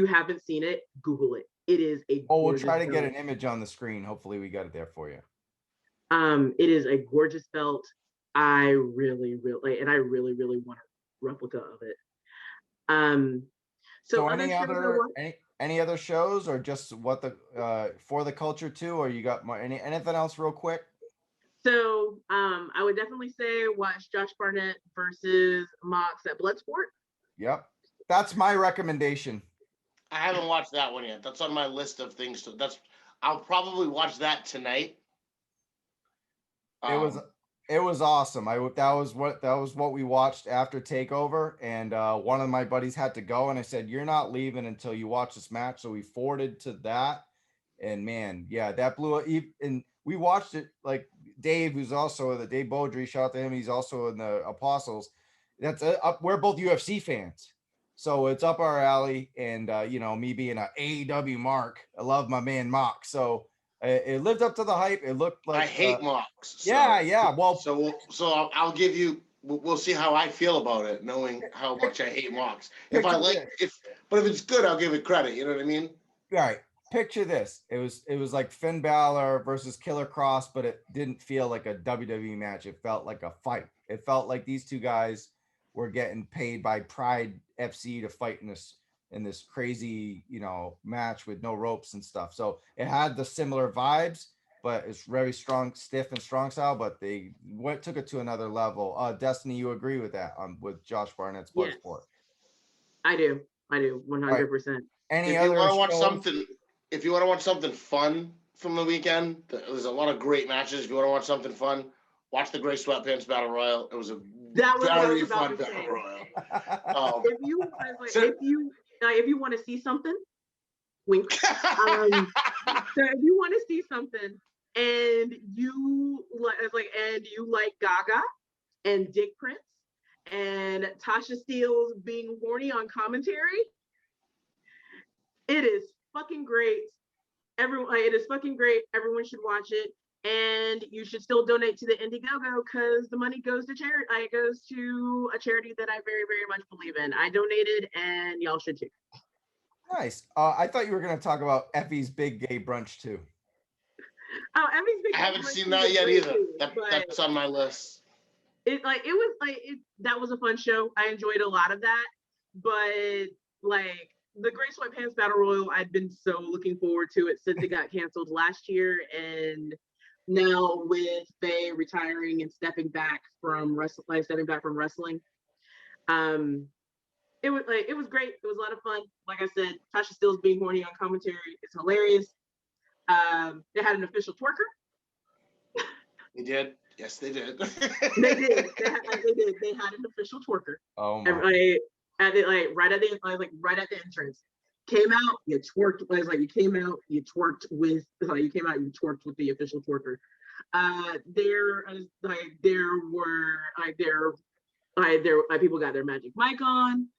haven't seen it, Google it. It is a. We'll try to get an image on the screen. Hopefully, we got it there for you. It is a gorgeous belt. I really want a replica of it. So any other shows, or just what the For the Culture too, or you got more, anything else real quick? So I would definitely say watch Josh Barnett versus Mox at Bloodsport. Yep, that's my recommendation. I haven't watched that one yet. That's on my list of things I'll probably watch that tonight. It was awesome. That was what we watched after Takeover, and one of my buddies had to go, and I said, "You're not leaving until you watch this match." So we forwarded to that, and man, yeah, that blew up. And we watched it. Like Dave, who's also the Dave Beaudry, shout out to him. He's also in the Apostles. We're both UFC fans, so it's up our alley. And me being an AEW mark, I love my man Mox. So. It lived up to the hype. It looked like I hate Mox. So, yeah. Well, so I'll give you. We'll see how I feel about it, knowing how much I hate Mox. But if it's good, I'll give it credit. You know what I mean? All right. Picture this. It was like Finn Balor versus Killer Cross, but it didn't feel like a WWE match. It felt like a fight. It felt like these two guys were getting paid by Pride FC to fight in this crazy, match with no ropes and stuff. So it had the similar vibes, but it's very strong, stiff and strong style, but they took it to another level. Destiny, you agree with that with Josh Barnett's Bloodsport? Yes. I do 100%. Right. If you want to watch something fun from the weekend, there's a lot of great matches. If you want to watch something fun, Watch the Gray Sweatpants Battle Royal. It was a That was what I very was about fun to Battle say. Royal. If you want to see something, wink. So if you want to see something and you like Gaga and Dick Prince and Tasha Steelz being horny on commentary, it is fucking great. It is fucking great. Everyone should watch it, and you should still donate to the Indiegogo because the money goes to charity. It goes to a charity that I very, very much believe in. I donated, and y'all should too. Nice. I thought you were going to talk about Effie's Big Gay Brunch too. Oh, Effie's Big Gay I haven't Brunch seen that yet either. too, That's on my list. That was a fun show. I enjoyed a lot of that, but like the Gray Sweatpants Battle Royal, I'd been so looking forward to it since it got canceled last year, and now with Faye retiring and stepping back from wrestling, it was great. It was a lot of fun. Like I said, Tasha Steelz being horny on commentary is hilarious. They had an official twerker. They did. Yes, they did. They did. They had an official twerker. Oh my! Right at the entrance. Came out, you twerked. You came out, you twerked with. You came out, you twerked with the official twerker. People got their magic mic on.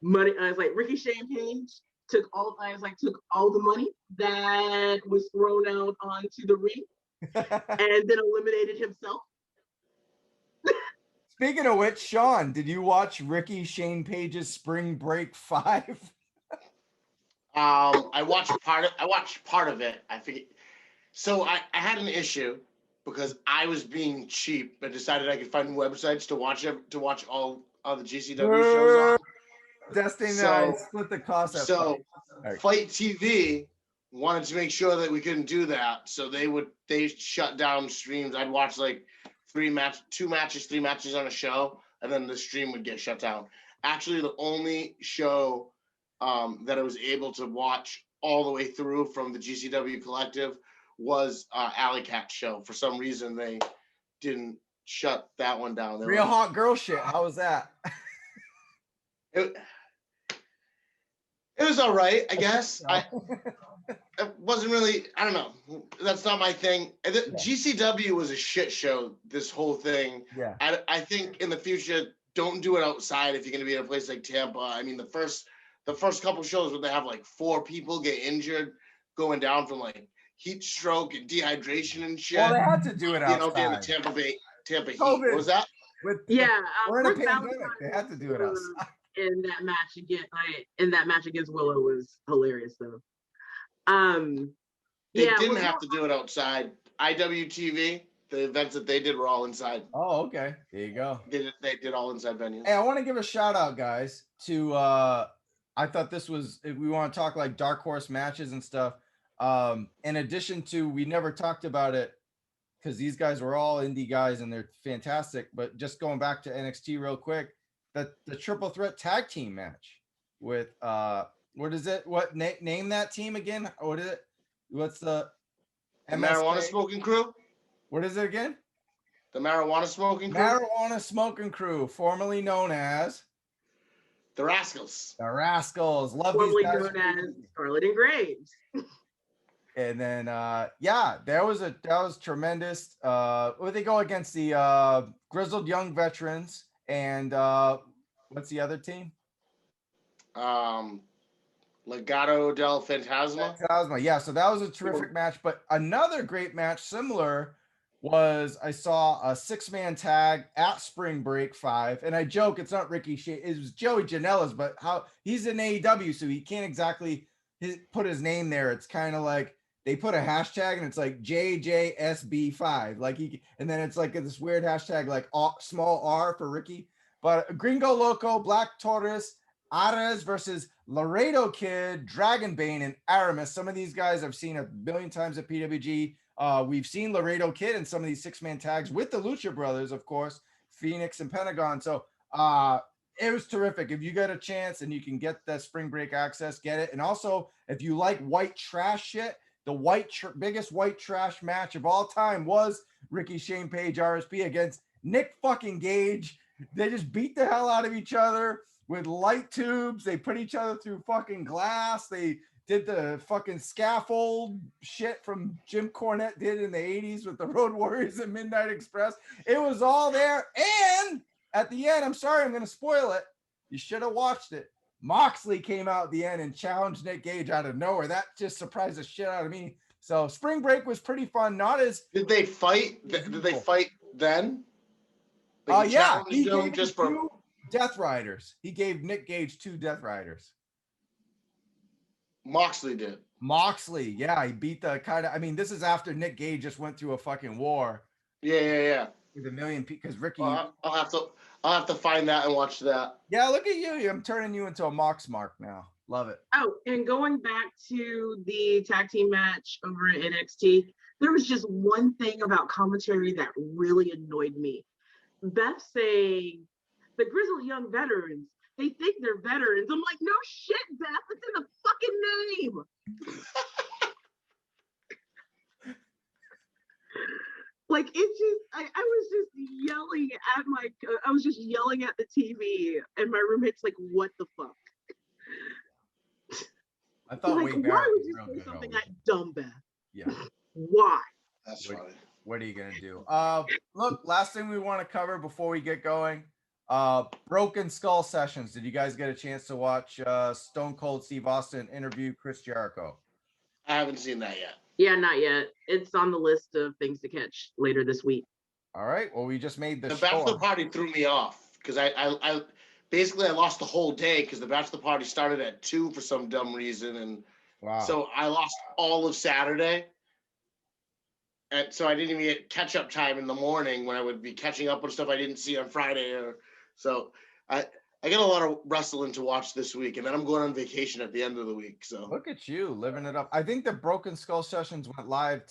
Money. I was like Ricky Shane Page took all the money that was thrown out onto the ring, and then eliminated himself. Speaking of which, Shawn, did you watch Ricky Shane Page's Spring Break 5? I watched part of it. I figured. So I had an issue because I was being cheap, but decided I could find websites to watch all the GCW shows on. Destiny, split the cost. So Fight TV wanted to make sure that we couldn't do that, so they shut down streams. I'd watch like 3 matches on a show, and then the stream would get shut down. Actually, the only show that I was able to watch all the way through from the GCW collective was Alley Cat's show. For some reason, they didn't shut that one down. Real hot girl shit. How was that? It was all right, I guess. It wasn't really, I don't know. That's not my thing. GCW was a shit show, this whole thing. Yeah. I think in the future, don't do it outside if you're going to be in a place like Tampa. I mean, the first couple shows where they have like 4 people get injured going down from like heat stroke and dehydration and shit. Well, they had to do it outside. They have the Tampa Heat. What was that? We're in a pandemic. They had to do it outside. In that match against Willow was hilarious though. They didn't have to do it outside. IWTV, the events that they did were all inside. Oh, okay. There you go. They did all inside venues. Hey, I want to give a shout out, guys, to I thought this was, if we want to talk like dark horse matches and stuff. In addition to, we never talked about it because these guys were all indie guys and they're fantastic. But just going back to NXT real quick, the triple threat tag team match with what is it? What name that team again? What is it? What's the Marijuana Smoking Crew? What is it again? The Marijuana Smoking Crew? Marijuana Smoking Crew, formerly known as the Rascals. The Rascals. Love formerly these guys. Known as Scarlet and Graves. And then that was tremendous. They go against the grizzled young veterans and what's the other team? Legado del Fantasma. Yeah, so that was a terrific match. But another great match, similar, was I saw a 6-man tag at Spring Break 5. And I joke, it's not Ricky Shea, it was Joey Janela's, but how he's in AEW, so he can't exactly put his name there. It's kind of like they put a hashtag and it's like JJSB5. And then it's like this weird hashtag, like small R for Ricky. But Gringo Loco, Black Tortoise, Ares versus Laredo Kid, Dragonbane, and Aramis. Some of these guys I've seen a billion times at PWG. We've seen Laredo Kid in some of these 6-man tags with the Lucha Brothers, of course, Phoenix and Pentagon. So it was terrific. If you get a chance and you can get that Spring Break access, get it. And also, if you like white trash shit, the biggest white trash match of all time was Ricky Shane Page RSP against Nick fucking Gage. They just beat the hell out of each other with light tubes. They put each other through fucking glass. They did the fucking scaffold shit from Jim Cornette did in the 80s with the Road Warriors and Midnight Express. It was all there. And at the end, I'm sorry, I'm going to spoil it. You should have watched it. Moxley came out at the end and challenged Nick Gage out of nowhere. That just surprised the shit out of me. So Spring Break was pretty fun. Not as did they fight? Did they fight then? Yeah, he gave just for 2 Death Riders. He gave Nick Gage 2 Death Riders. Moxley did. Moxley, yeah, he beat the kind of. I mean, this is after Nick Gage just went through a fucking war. Yeah. With a million people, because Ricky. Well, I'll have to find that and watch that. Yeah, look at you. I'm turning you into a Mox Mark now. Love it. Oh, and going back to the tag team match over at NXT, there was just one thing about commentary that really annoyed me. Beth saying, the grizzled young veterans, they think they're veterans. I'm like, no shit, Beth, it's in the fucking name. Like, it just, I was just yelling at I was just yelling at the TV, and my roommate's like, what the fuck? I thought like, why would you say something that dumb, Beth? Yeah. Why? That's funny. What are you gonna do? Look, last thing we want to cover before we get going. Broken Skull Sessions. Did you guys get a chance to watch Stone Cold Steve Austin interview Chris Jericho? I haven't seen that yet. Yeah, not yet. It's on the list of things to catch later this week. All right. Well, we just made the bachelor party threw me off because I basically I lost the whole day because the bachelor party started at 2 for some dumb reason, and so I lost all of Saturday. And so I didn't even get catch-up time in the morning when I would be catching up on stuff I didn't see on Friday. So I got a lot of wrestling to watch this week, and then I'm going on vacation at the end of the week. So look at you living it up. I think the Broken Skull Sessions went live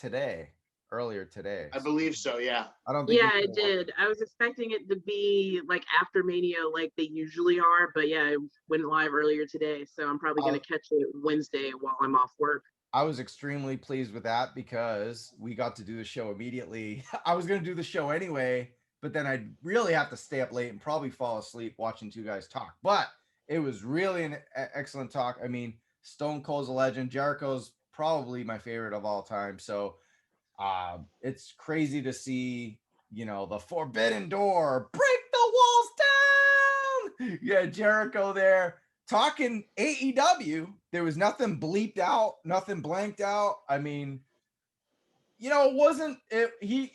earlier today. I believe so, yeah. I don't think. Yeah, it did. I was expecting it to be like after Mania, like they usually are, but yeah, it went live earlier today. So I'm probably going to catch it Wednesday while I'm off work. I was extremely pleased with that because we got to do the show immediately. I was going to do the show anyway, but then I'd really have to stay up late and probably fall asleep watching 2 guys talk. But it was really an excellent talk. I mean, Stone Cold's a legend. Jericho's probably my favorite of all time. So it's crazy to see, the forbidden door, break the walls down. Yeah, Jericho there. Talking AEW, there was nothing bleeped out, nothing blanked out. I mean, he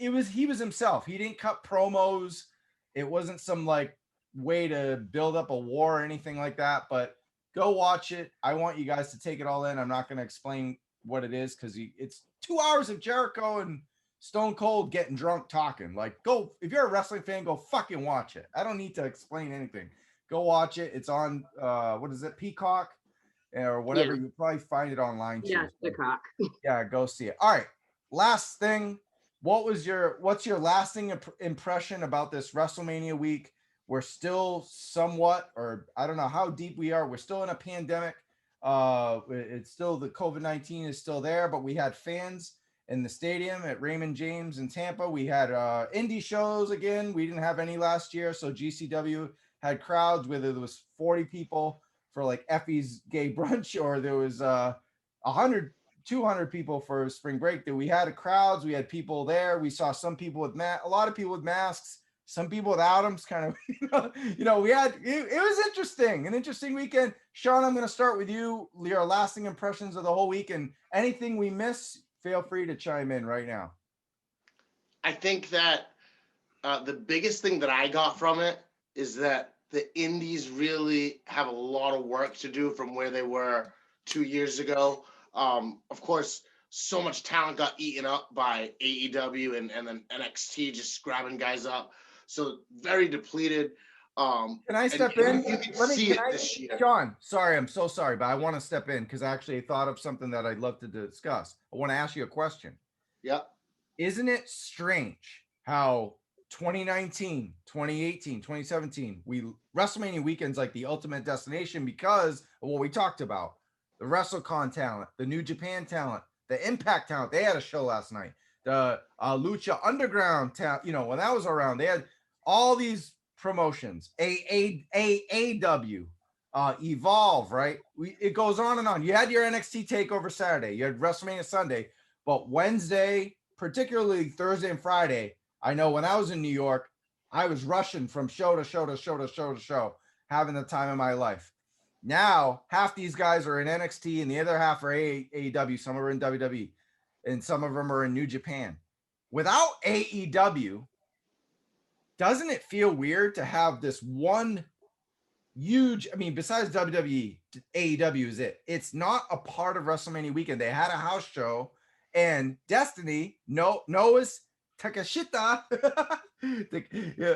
was himself. He didn't cut promos. It wasn't some like way to build up a war or anything like that, but go watch it. I want you guys to take it all in. I'm not going to explain what it is because it's 2 hours of Jericho and Stone Cold getting drunk talking. Like, go, if you're a wrestling fan, go fucking watch it. I don't need to explain anything. Go watch it. It's on, what is it, Peacock or whatever. Yeah. You probably find it online. Yeah, Peacock. Yeah, go see it. All right. Last thing. What's your lasting impression about this WrestleMania week? We're still somewhat, or I don't know how deep we are. We're still in a pandemic. It's still, the COVID-19 is still there, but we had fans in the stadium at Raymond James in Tampa. We had indie shows again. We didn't have any last year. So GCW had crowds, whether there was 40 people for like Effie's gay brunch, or there was 100, 200 people for spring break. That we had crowds, we had people there. We saw some people with a lot of people with masks, some people without them. Kind of, we had, it was interesting, an interesting weekend. Shawn, I'm going to start with you. Your lasting impressions of the whole week, and anything we miss, feel free to chime in right now. I think that the biggest thing that I got from it is that the indies really have a lot of work to do from where they were 2 years ago. Of course, so much talent got eaten up by AEW and then NXT just grabbing guys up. So very depleted. Can I step in? Shawn, sorry, I'm so sorry, but I want to step in because I actually thought of something that I'd love to discuss. I want to ask you a question. Yeah. Isn't it strange how 2019, 2018, 2017, WrestleMania weekend's like the ultimate destination because of what we talked about. The WrestleCon talent, the New Japan talent, the Impact talent, they had a show last night. The Lucha Underground talent, you know, when that was around, they had all these promotions. AAW, Evolve, right? It goes on and on. You had your NXT Takeover Saturday, you had WrestleMania Sunday, but Wednesday, particularly Thursday and Friday, I know when I was in New York, I was rushing from show to show to show to show to show, having the time of my life. Now, half these guys are in NXT and the other half are AEW. Some are in WWE and some of them are in New Japan. Without AEW, doesn't it feel weird to have this one huge, I mean, besides WWE, AEW is it. It's not a part of WrestleMania weekend. They had a house show and Destiny, Noah's Takashita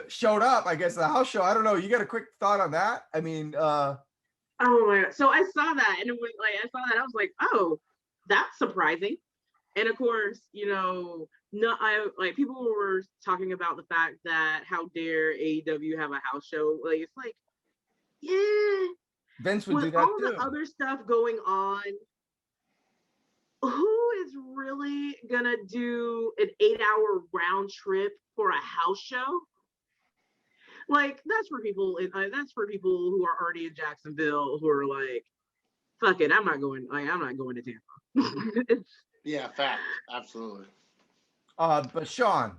showed up, I guess, the house show. I don't know. You got a quick thought on that? I mean, oh my God. So I saw that and it was like, I was like, oh, that's surprising. And of course, you know, people were talking about the fact that how dare AEW have a house show. Like, it's like, yeah. Vince would do that all too. the other stuff going on, who is really gonna do an 8-hour round trip for a house show? Like, that's for people who are already in Jacksonville who are like, fuck it, I'm not going to Tampa. Yeah, fact. Absolutely. But Shawn,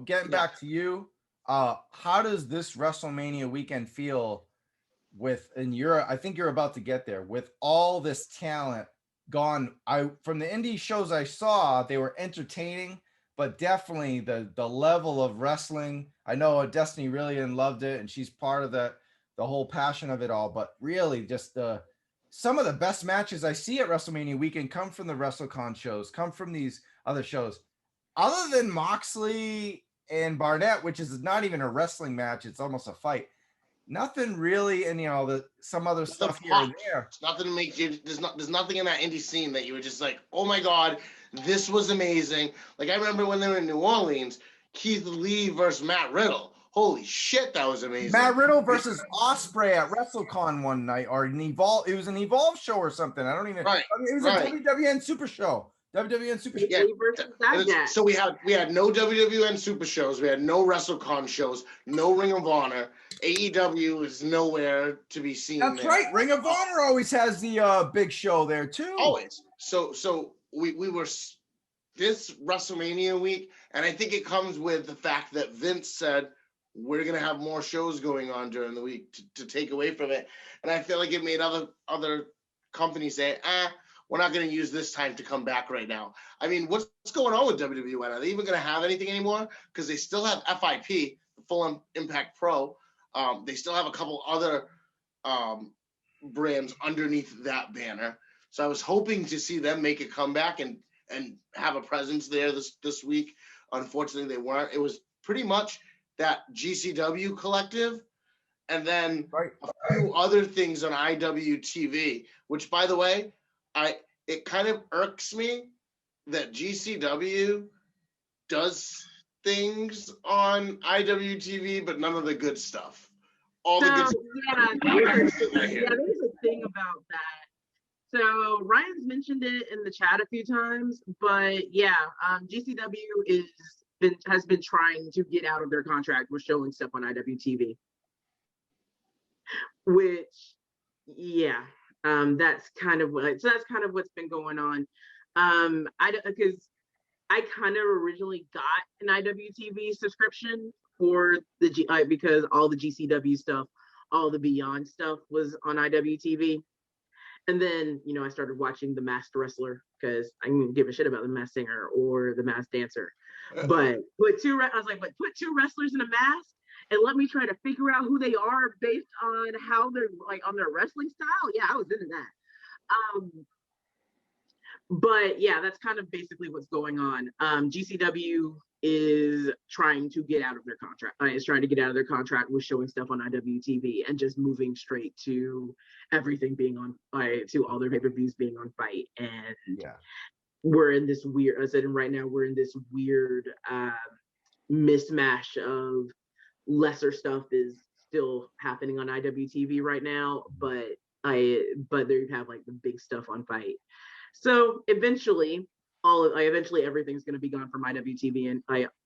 getting back to you, how does this WrestleMania weekend feel I think you're about to get there, with all this talent gone? From the indie shows I saw, they were entertaining, but definitely the level of wrestling. I know Destiny really loved it, and she's part of the whole passion of it all. But really, just some of the best matches I see at WrestleMania weekend come from the WrestleCon shows, come from these other shows. Other than Moxley and Barnett, which is not even a wrestling match, it's almost a fight. Nothing really, and you know, some other stuff here and there. It's nothing to make you. There's nothing in that indie scene that you were just like, oh my God, this was amazing. Like, I remember when they were in New Orleans, Keith Lee versus Matt Riddle. Holy shit, that was amazing. Matt Riddle versus Ospreay at WrestleCon one night, or an Evolve. It was an Evolve show or something. I don't even. Right. I mean, it was a WWN Super Show. WWN Super Show. Yeah. So we had no WWN Super shows. We had no WrestleCon shows. No Ring of Honor. AEW is nowhere to be seen. That's right. Ring of Honor always has the big show there too. Always. So we were this WrestleMania week, and I think it comes with the fact that Vince said we're gonna have more shows going on during the week to take away from it, and I feel like it made other companies say, we're not going to use this time to come back right now. I mean, what's going on with WWE? Are they even going to have anything anymore? Because they still have FIP, the Full Impact Pro. They still have a couple other brands underneath that banner. So I was hoping to see them make a comeback and have a presence there this week. Unfortunately, they weren't. It was pretty much that GCW collective, and then a few other things on IWTV, which, by the way, it kind of irks me that GCW does things on IWTV, but none of the good stuff. There's a thing about that. So Ryan's mentioned it in the chat a few times, but yeah, GCW has been trying to get out of their contract with showing stuff on IWTV, which, yeah. That's kind of what's been going on. Because I kind of originally got an IWTV subscription for because all the GCW stuff, all the Beyond stuff was on IWTV. And then, you know, I started watching The Masked Wrestler because I didn't give a shit about The Masked Singer or The Masked Dancer. But put two wrestlers in a mask and let me try to figure out who they are based on how they're like on their wrestling style. Yeah, I was into that. But yeah, that's kind of basically what's going on. GCW is trying to get out of their contract. Is trying to get out of their contract with showing stuff on IWTV and just moving straight to everything being on to all their pay-per-views being on Fight. And yeah, we're in this weird. I said, right now we're in this weird mismatch of lesser stuff is still happening on IWTV right now, but they have like the big stuff on Fight. So eventually, eventually everything's going to be gone from IWTV, and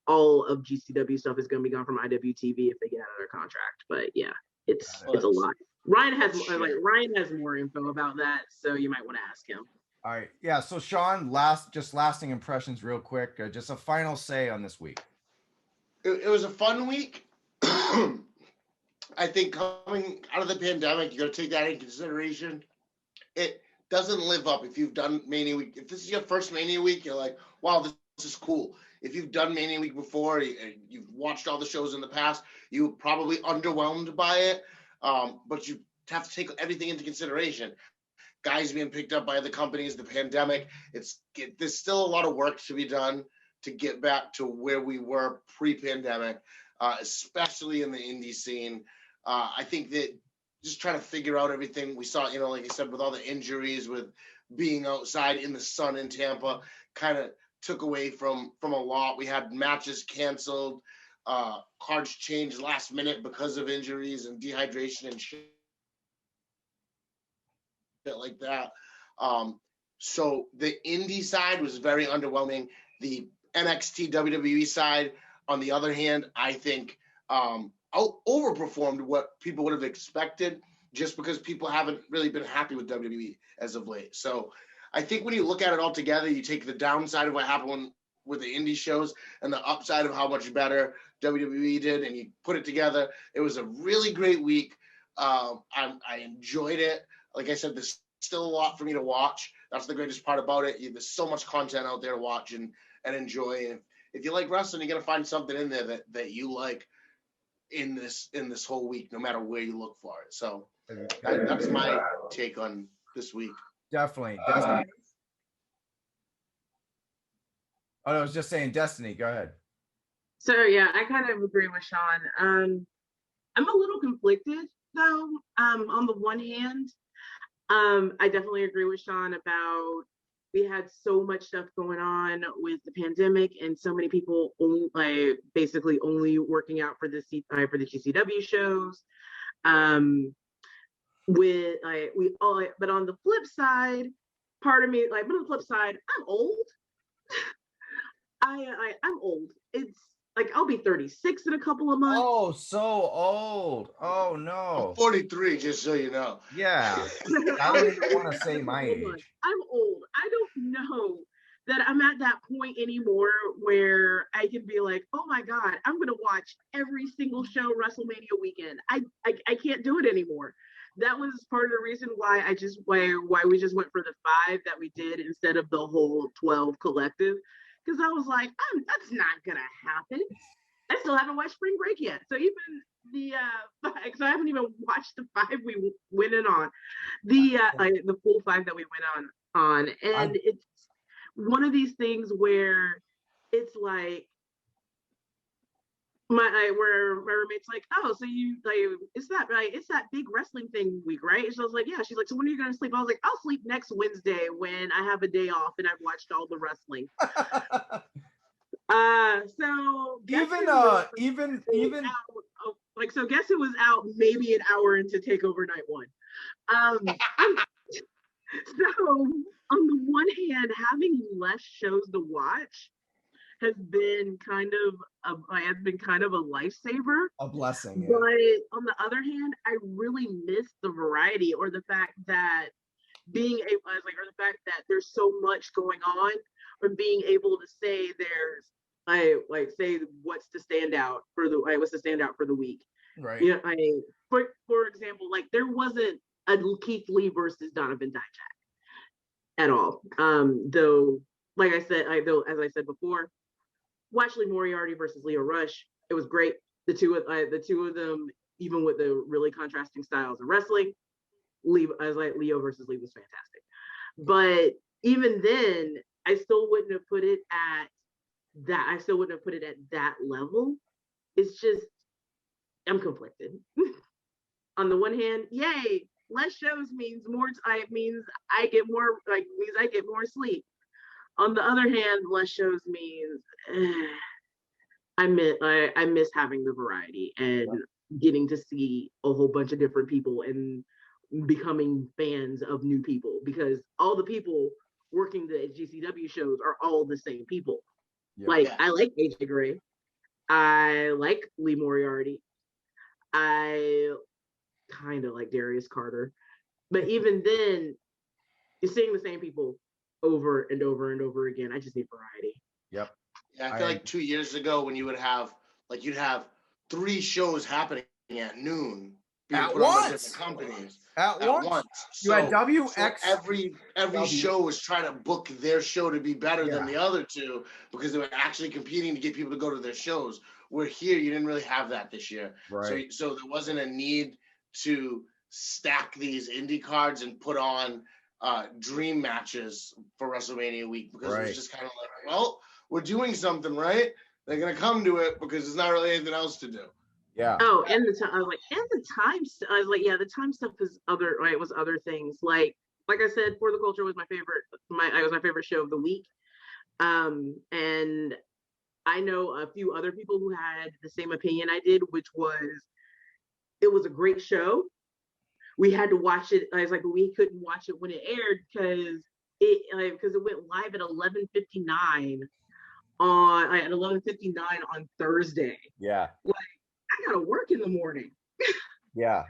all of GCW stuff is going to be gone from IWTV if they get out of their contract. But yeah, it's a lot. Ryan has more info about that, so you might want to ask him. All right, yeah. So Shawn, lasting impressions, real quick. Just a final say on this week. It was a fun week. I think coming out of the pandemic, you got to take that into consideration. It doesn't live up. If you've done Mania Week, if this is your first Mania Week, you're like, wow, this is cool. If you've done Mania Week before, you've watched all the shows in the past, you were probably underwhelmed by it. But you have to take everything into consideration. Guys being picked up by other companies, the pandemic. There's still a lot of work to be done to get back to where we were pre-pandemic, especially in the indie scene. I think that just trying to figure out everything we saw, like I said, with all the injuries, with being outside in the sun in Tampa, kind of took away from a lot. We had matches canceled, cards changed last minute because of injuries and dehydration and shit like that. So the indie side was very underwhelming. The NXT WWE side, on the other hand, I think overperformed what people would have expected, just because people haven't really been happy with WWE as of late. So I think when you look at it all together, you take the downside of what happened with the indie shows and the upside of how much better WWE did, and you put it together. It was a really great week. I enjoyed it. Like I said, there's still a lot for me to watch. That's the greatest part about it. There's so much content out there to watch and enjoy. And if you like wrestling, you're gonna find something in there that you like in this whole week, no matter where you look for it. So that's my take on this week. Definitely. Oh, no, I was just saying, Destiny. Go ahead. So yeah, I kind of agree with Shawn. I'm a little conflicted though. On the one hand, I definitely agree with Shawn about we had so much stuff going on with the pandemic and so many people basically only working out for the GCW shows. But on the flip side, part of me, but on the flip side, I'm old. I'm old. It's like I'll be 36 in a couple of months. Oh, so old. Oh no. I'm 43, just so you know. Yeah. I don't even want to say my age. I'm old. I don't know that I'm at that point anymore where I can be like, oh my God, I'm gonna watch every single show WrestleMania weekend. I can't do it anymore. That was part of the reason why we just went for the 5 that we did instead of the whole 12 collective. Because I was like, that's not gonna happen. I still haven't watched Spring Break yet. So even the because I haven't even watched the 5 we went in on, the full 5 that we went on, and it's one of these things where it's like where my roommate's like, oh, so you it's that big wrestling thing week, right? And so I was like, yeah. She's like, so when are you gonna sleep? I was like, I'll sleep next Wednesday when I have a day off and I've watched all the wrestling. So so guess it was out maybe an hour into TakeOver Night 1. So on the one hand, having less shows to watch has been kind of a lifesaver, a blessing. Yeah. But on the other hand, I really miss the variety, or the fact that there's so much going on, or being able to say say what's the standout for the week. Right. Yeah. For example, there wasn't a Keith Lee versus Donovan Dijak at all. Though, like I said, as I said before, watch Lee Moriarty versus Leo Rush. It was great. The two of them, even with the really contrasting styles of wrestling, Leo versus Lee was fantastic. But even then, I still wouldn't have put it at that level. It's just, I'm conflicted. On the one hand, yay, less shows means I get more sleep. On the other hand, less shows means I miss having the variety and getting to see a whole bunch of different people and becoming fans of new people, because all the people working the GCW shows are all the same people. Yeah. Like, Yeah. I like AJ Gray. I like Lee Moriarty. I kind of like Darius Carter. But even then, you're seeing the same people over and over and over again. I just need variety. Yep. Yeah, I feel like 2 years ago when you would have you'd have 3 shows happening at noon being At put on by once. different companies At once. You So, had WX. so every show was trying to book their show to be better than the other two because they were actually competing to get people to go to their shows. Where here you didn't really have that this year. Right. So there wasn't a need to stack these indie cards and put on dream matches for WrestleMania week because it was just kind of like, well, we're doing something, right? They're gonna come to it because there's not really anything else to do. Yeah. Oh, and the time I was like, and the time I was like, yeah, the time stuff is other, right? It was other things. Like I said, For the Culture was my favorite. It was my favorite show of the week. And I know a few other people who had the same opinion I did, which was it was a great show. We had to watch it. I was like, we couldn't watch it when it aired because it went live at 11:59 at 11:59 on Thursday. Yeah. Like, I gotta work in the morning. Yeah.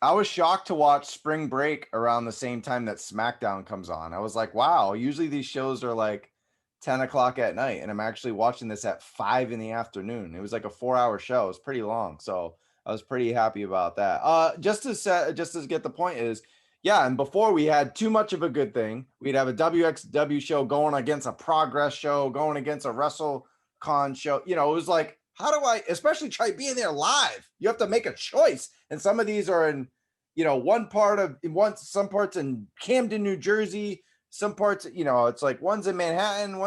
I was shocked to watch Spring Break around the same time that SmackDown comes on. I was like, wow, usually these shows are like 10 o'clock at night, and I'm actually watching this at 5 in the afternoon. It was like a 4-hour show. It was pretty long. So I was pretty happy about that. Just to get the point is, yeah, and before we had too much of a good thing. We'd have a WXW show going against a Progress show, going against a WrestleCon show. You know, it was like, how do I, especially try being there live? You have to make a choice. And some of these are in, you know, some parts in Camden, New Jersey, some parts, you know, it's like one's in Manhattan,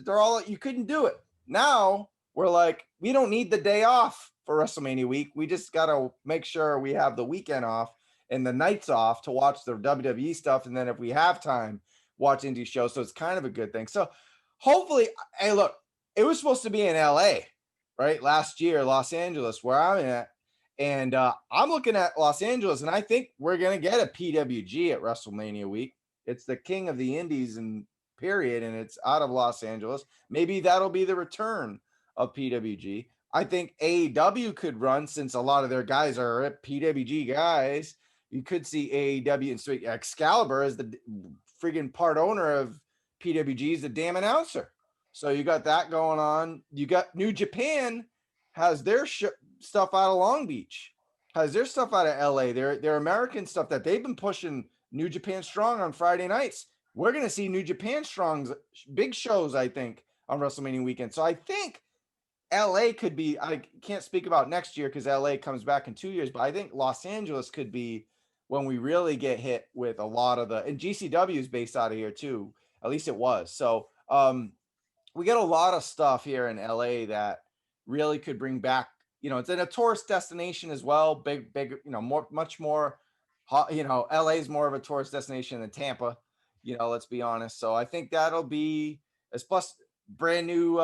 they're all, you couldn't do it. Now we're like, we don't need the day off for WrestleMania week. We just got to make sure we have the weekend off and the nights off to watch the WWE stuff. And then if we have time, watch indie shows. So it's kind of a good thing. So hopefully, hey, look, it was supposed to be in LA, right? Last year, Los Angeles, where I'm at. And I'm looking at Los Angeles, and I think we're going to get a PWG at WrestleMania week. It's the king of the indies and period, and it's out of Los Angeles. Maybe that'll be the return of PWG. I think AEW could run since a lot of their guys are PWG guys. You could see AEW and so Excalibur as the friggin' part owner of PWG is the damn announcer. So you got that going on. You got New Japan has their stuff out of Long Beach, has their stuff out of LA. Their American stuff that they've been pushing New Japan Strong on Friday nights. We're going to see New Japan Strong's big shows, I think, on WrestleMania weekend. So I think LA could be, I can't speak about next year because LA comes back in 2 years, but I think Los Angeles could be when we really get hit with a lot of and GCW is based out of here too. At least it was. So we get a lot of stuff here in LA that really could bring back, you know, it's in a tourist destination as well. Big, you know, much more, you know, LA is more of a tourist destination than Tampa, you know, let's be honest. So I think that'll be plus brand new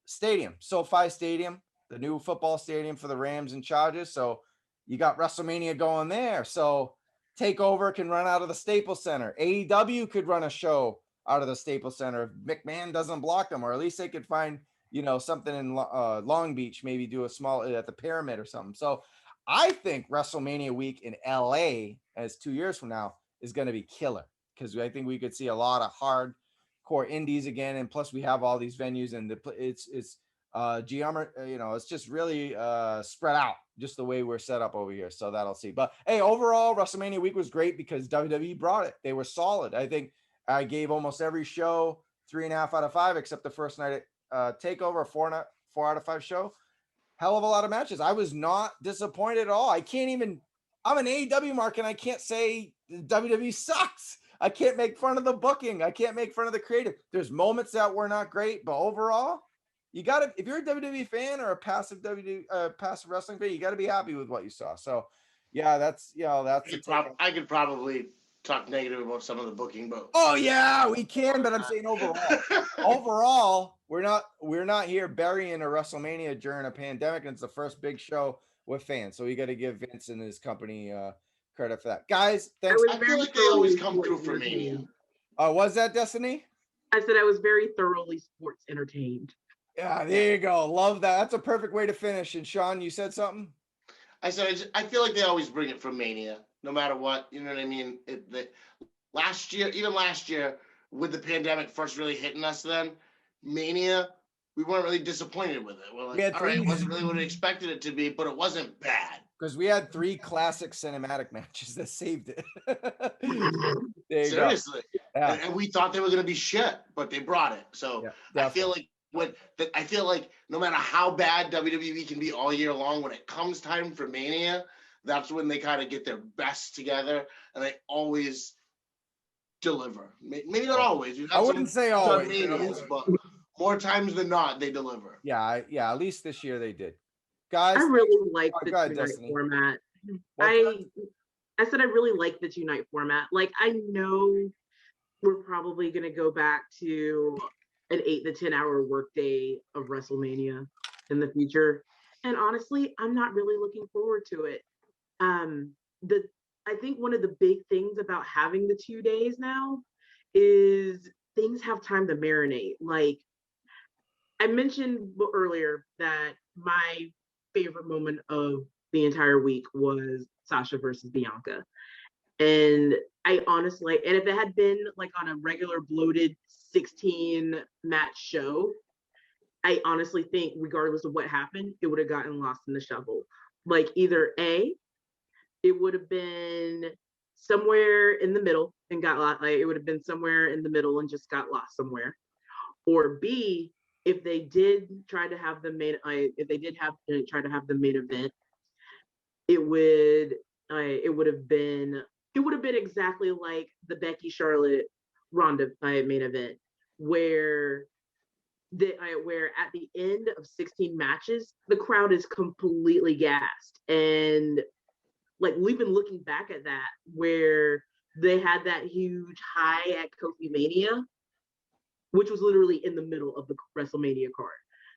stadium, SoFi Stadium, the new football stadium for the Rams and Chargers. So you got WrestleMania going there. So TakeOver can run out of the Staples Center. AEW could run a show out of the Staples Center if McMahon doesn't block them, or at least they could find, you know, something in Long Beach, maybe do a small at the Pyramid or something. So I think WrestleMania week in LA, as 2 years from now, is going to be killer because I think we could see a lot of hardcore indies again, and plus we have all these venues, and it's you know, it's just really spread out just the way we're set up over here. So that'll see. But hey, overall, WrestleMania week was great because WWE brought it. They were solid. I think I gave almost every show 3.5 out of 5, except the first night at TakeOver, 4 out of 5 show. Hell of a lot of matches. I was not disappointed at all. I'm an AEW mark, and I can't say WWE sucks. I can't make fun of the booking. I can't make fun of the creative. There's moments that were not great, but overall, you got to, if you're a WWE fan or a passive wrestling fan, you got to be happy with what you saw. So yeah, that's I could probably talk negative about some of the booking, but oh yeah, we can, but I'm saying overall, we're not here burying a WrestleMania during a pandemic, and it's the first big show with fans. So we got to give Vince and his company credit for that. Guys, thanks. I feel like they always come through for Mania. Was that Destiny? I said I was very thoroughly sports entertained. Yeah, there you go. Love that. That's a perfect way to finish. And Shawn, you said something? I said I feel like they always bring it from Mania, no matter what. You know what I mean? Last year, with the pandemic first really hitting us, then Mania, we weren't really disappointed with it. We're like, all right, it wasn't really what we expected it to be, but it wasn't bad. Because we had 3 classic cinematic matches that saved it. Seriously. Yeah. And we thought they were going to be shit, but they brought it. So yeah, I feel like no matter how bad WWE can be all year long, when it comes time for Mania, that's when they kind of get their best together, and they always deliver. Maybe not always. I wouldn't say always, Manias, but more times than not, they deliver. Yeah. At least this year they did. Guys, I really like the two-night format. I said I really like the 2-night format. Like, I know we're probably going to go back to an 8 to 10 hour workday of WrestleMania in the future. And honestly, I'm not really looking forward to it. I think one of the big things about having the 2 days now is things have time to marinate. Like, I mentioned earlier that my favorite moment of the entire week was Sasha versus Bianca. And I honestly, and if it had been like on a regular bloated 16 match show, I honestly think regardless of what happened, it would have gotten lost in the shuffle. Like, either A, it would have been somewhere in the middle and got lost. Like, it would have been somewhere in the middle and just got lost somewhere. Or B, if they did try to have the main, try to have the main event, it would have been exactly like the Becky Charlotte Ronda main event, where at the end of 16 matches, the crowd is completely gassed. And like, we've been looking back at that, where they had that huge high at Kofi Mania, which was literally in the middle of the WrestleMania card.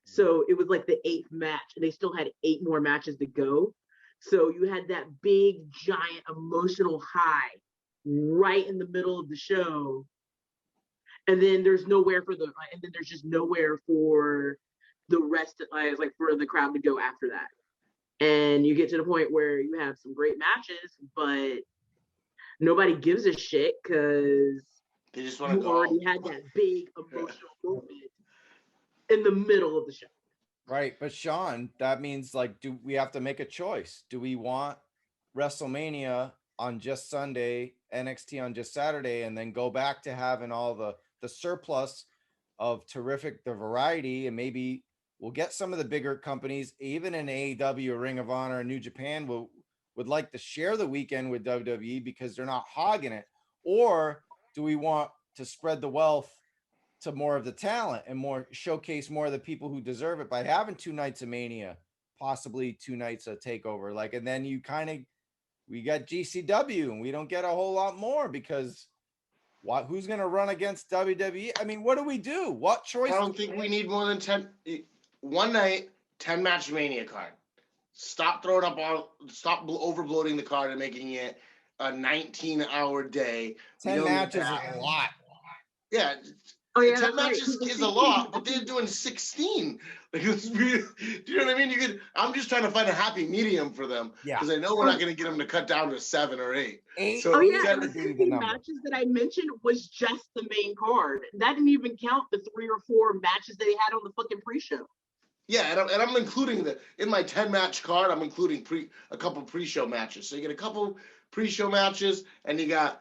So it was like the 8th match, and they still had 8 more matches to go. So you had that big, giant emotional high right in the middle of the show. And then there's just nowhere for the rest of, like, for the crowd to go after that. And you get to the point where you have some great matches, but nobody gives a shit because they just want to go. Already had that big emotional moment in the middle of the show. Right, but Shawn, that means, like, do we have to make a choice? Do we want WrestleMania on just Sunday, NXT on just Saturday, and then go back to having all the surplus of the variety, and maybe we'll get some of the bigger companies, even in AEW, Ring of Honor, and New Japan, would like to share the weekend with WWE because they're not hogging it? Or do we want to spread the wealth to more of the talent and showcase more of the people who deserve it by having 2 nights of Mania, possibly 2 nights of TakeOver? Like, and then we got GCW, and we don't get a whole lot more because who's going to run against WWE? I mean, what do we do? What choice? I don't think we need more than 10. One night, 10 match Mania card. Stop overbloating the card and making it a 19-hour day. 10 matches is a lot. Yeah. Oh, yeah, 10 matches is a lot, but they're doing 16. Like, it's really, do you know what I mean? I'm just trying to find a happy medium for them. Yeah. Because I know we're not going to get them to cut down to 7 or 8. So the 16 matches that I mentioned was just the main card. That didn't even count the 3 or 4 matches that they had on the fucking pre-show. Yeah, and I'm including in my 10-match card, I'm including a couple pre-show matches. So you get a couple pre-show matches, and you got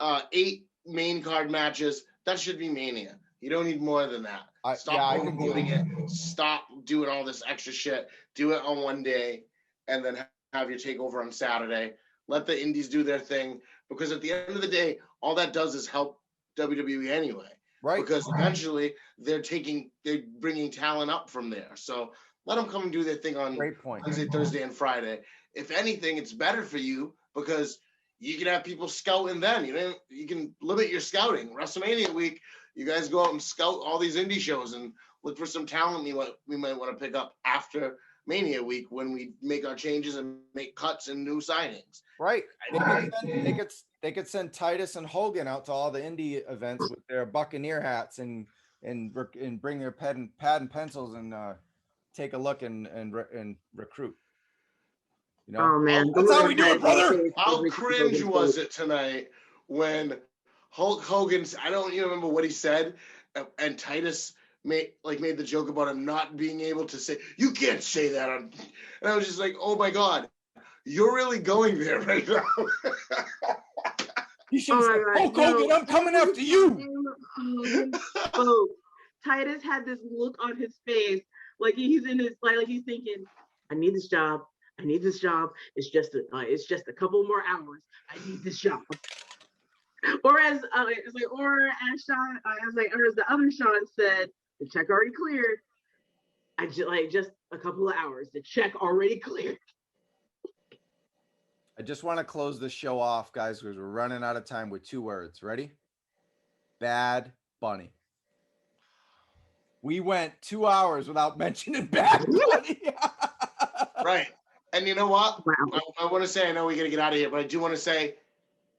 8 main card matches. That should be Mania. You don't need more than that. Stop overloading it. Stop doing all this extra shit. Do it on one day, and then have your TakeOver on Saturday. Let the indies do their thing, because at the end of the day, all that does is help WWE anyway. Right. Because eventually they're bringing talent up from there. So let them come and do their thing on Wednesday, Thursday, and Friday. If anything, it's better for you because you can have people scouting then. You can limit your scouting. WrestleMania week, you guys go out and scout all these indie shows and look for some talent we might want to pick up after WrestleMania week when we make our changes and make cuts and new signings. Right. They could send Titus and Hogan out to all the indie events with their Buccaneer hats and bring their pad and pencils and take a look and recruit. You know? Oh man, that's how we do it, brother. How cringe was it tonight when Hulk Hogan's, I don't even remember what he said, and Titus made the joke about him not being able to say, you can't say that on, and I was just like, oh my God, you're really going there right now. You should say, Hulk Hogan, I'm coming after you. Oh, Titus had this look on his face, like he's in his, like he's thinking, I need this job. I need this job. It's just a couple more hours. I need this job. Or as Shawn, as the other Shawn said, the check already cleared. I just a couple of hours. The check already cleared. I just want to close the show off, guys, because we're running out of time with 2 words. Ready? Bad Bunny. We went 2 hours without mentioning Bad Bunny. Right. And you know what? Wow. I want to say, I know we got to get out of here, but I do want to say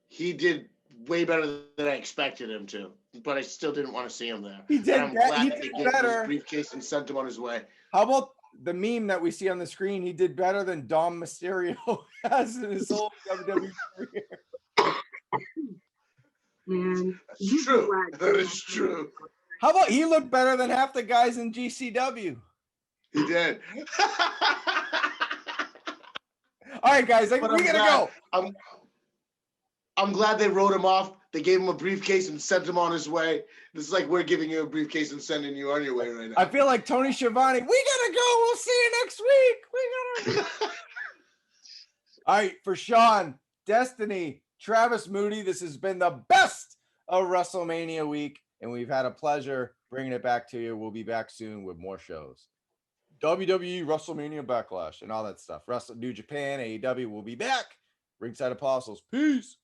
he did way better than I expected him to. But I still didn't want to see him there. He did. And I'm glad he that they did gave him better. his briefcase and sent him on his way. How about the meme that we see on the screen? He did better than Dom Mysterio has in his whole WWE career. Man, That's true. That is true. How about he looked better than half the guys in GCW? He did. All right, guys, we gotta go. I'm glad they wrote him off. They gave him a briefcase and sent him on his way. This is like we're giving you a briefcase and sending you on your way right now. I feel like Tony Schiavone. We gotta go. We'll see you next week. All right, for Shawn, Destiny, Travis Moody, this has been the best of WrestleMania week, and we've had a pleasure bringing it back to you. We'll be back soon with more shows. WWE, WrestleMania Backlash, and all that stuff. New Japan, AEW will be back. Ringside Apostles. Peace.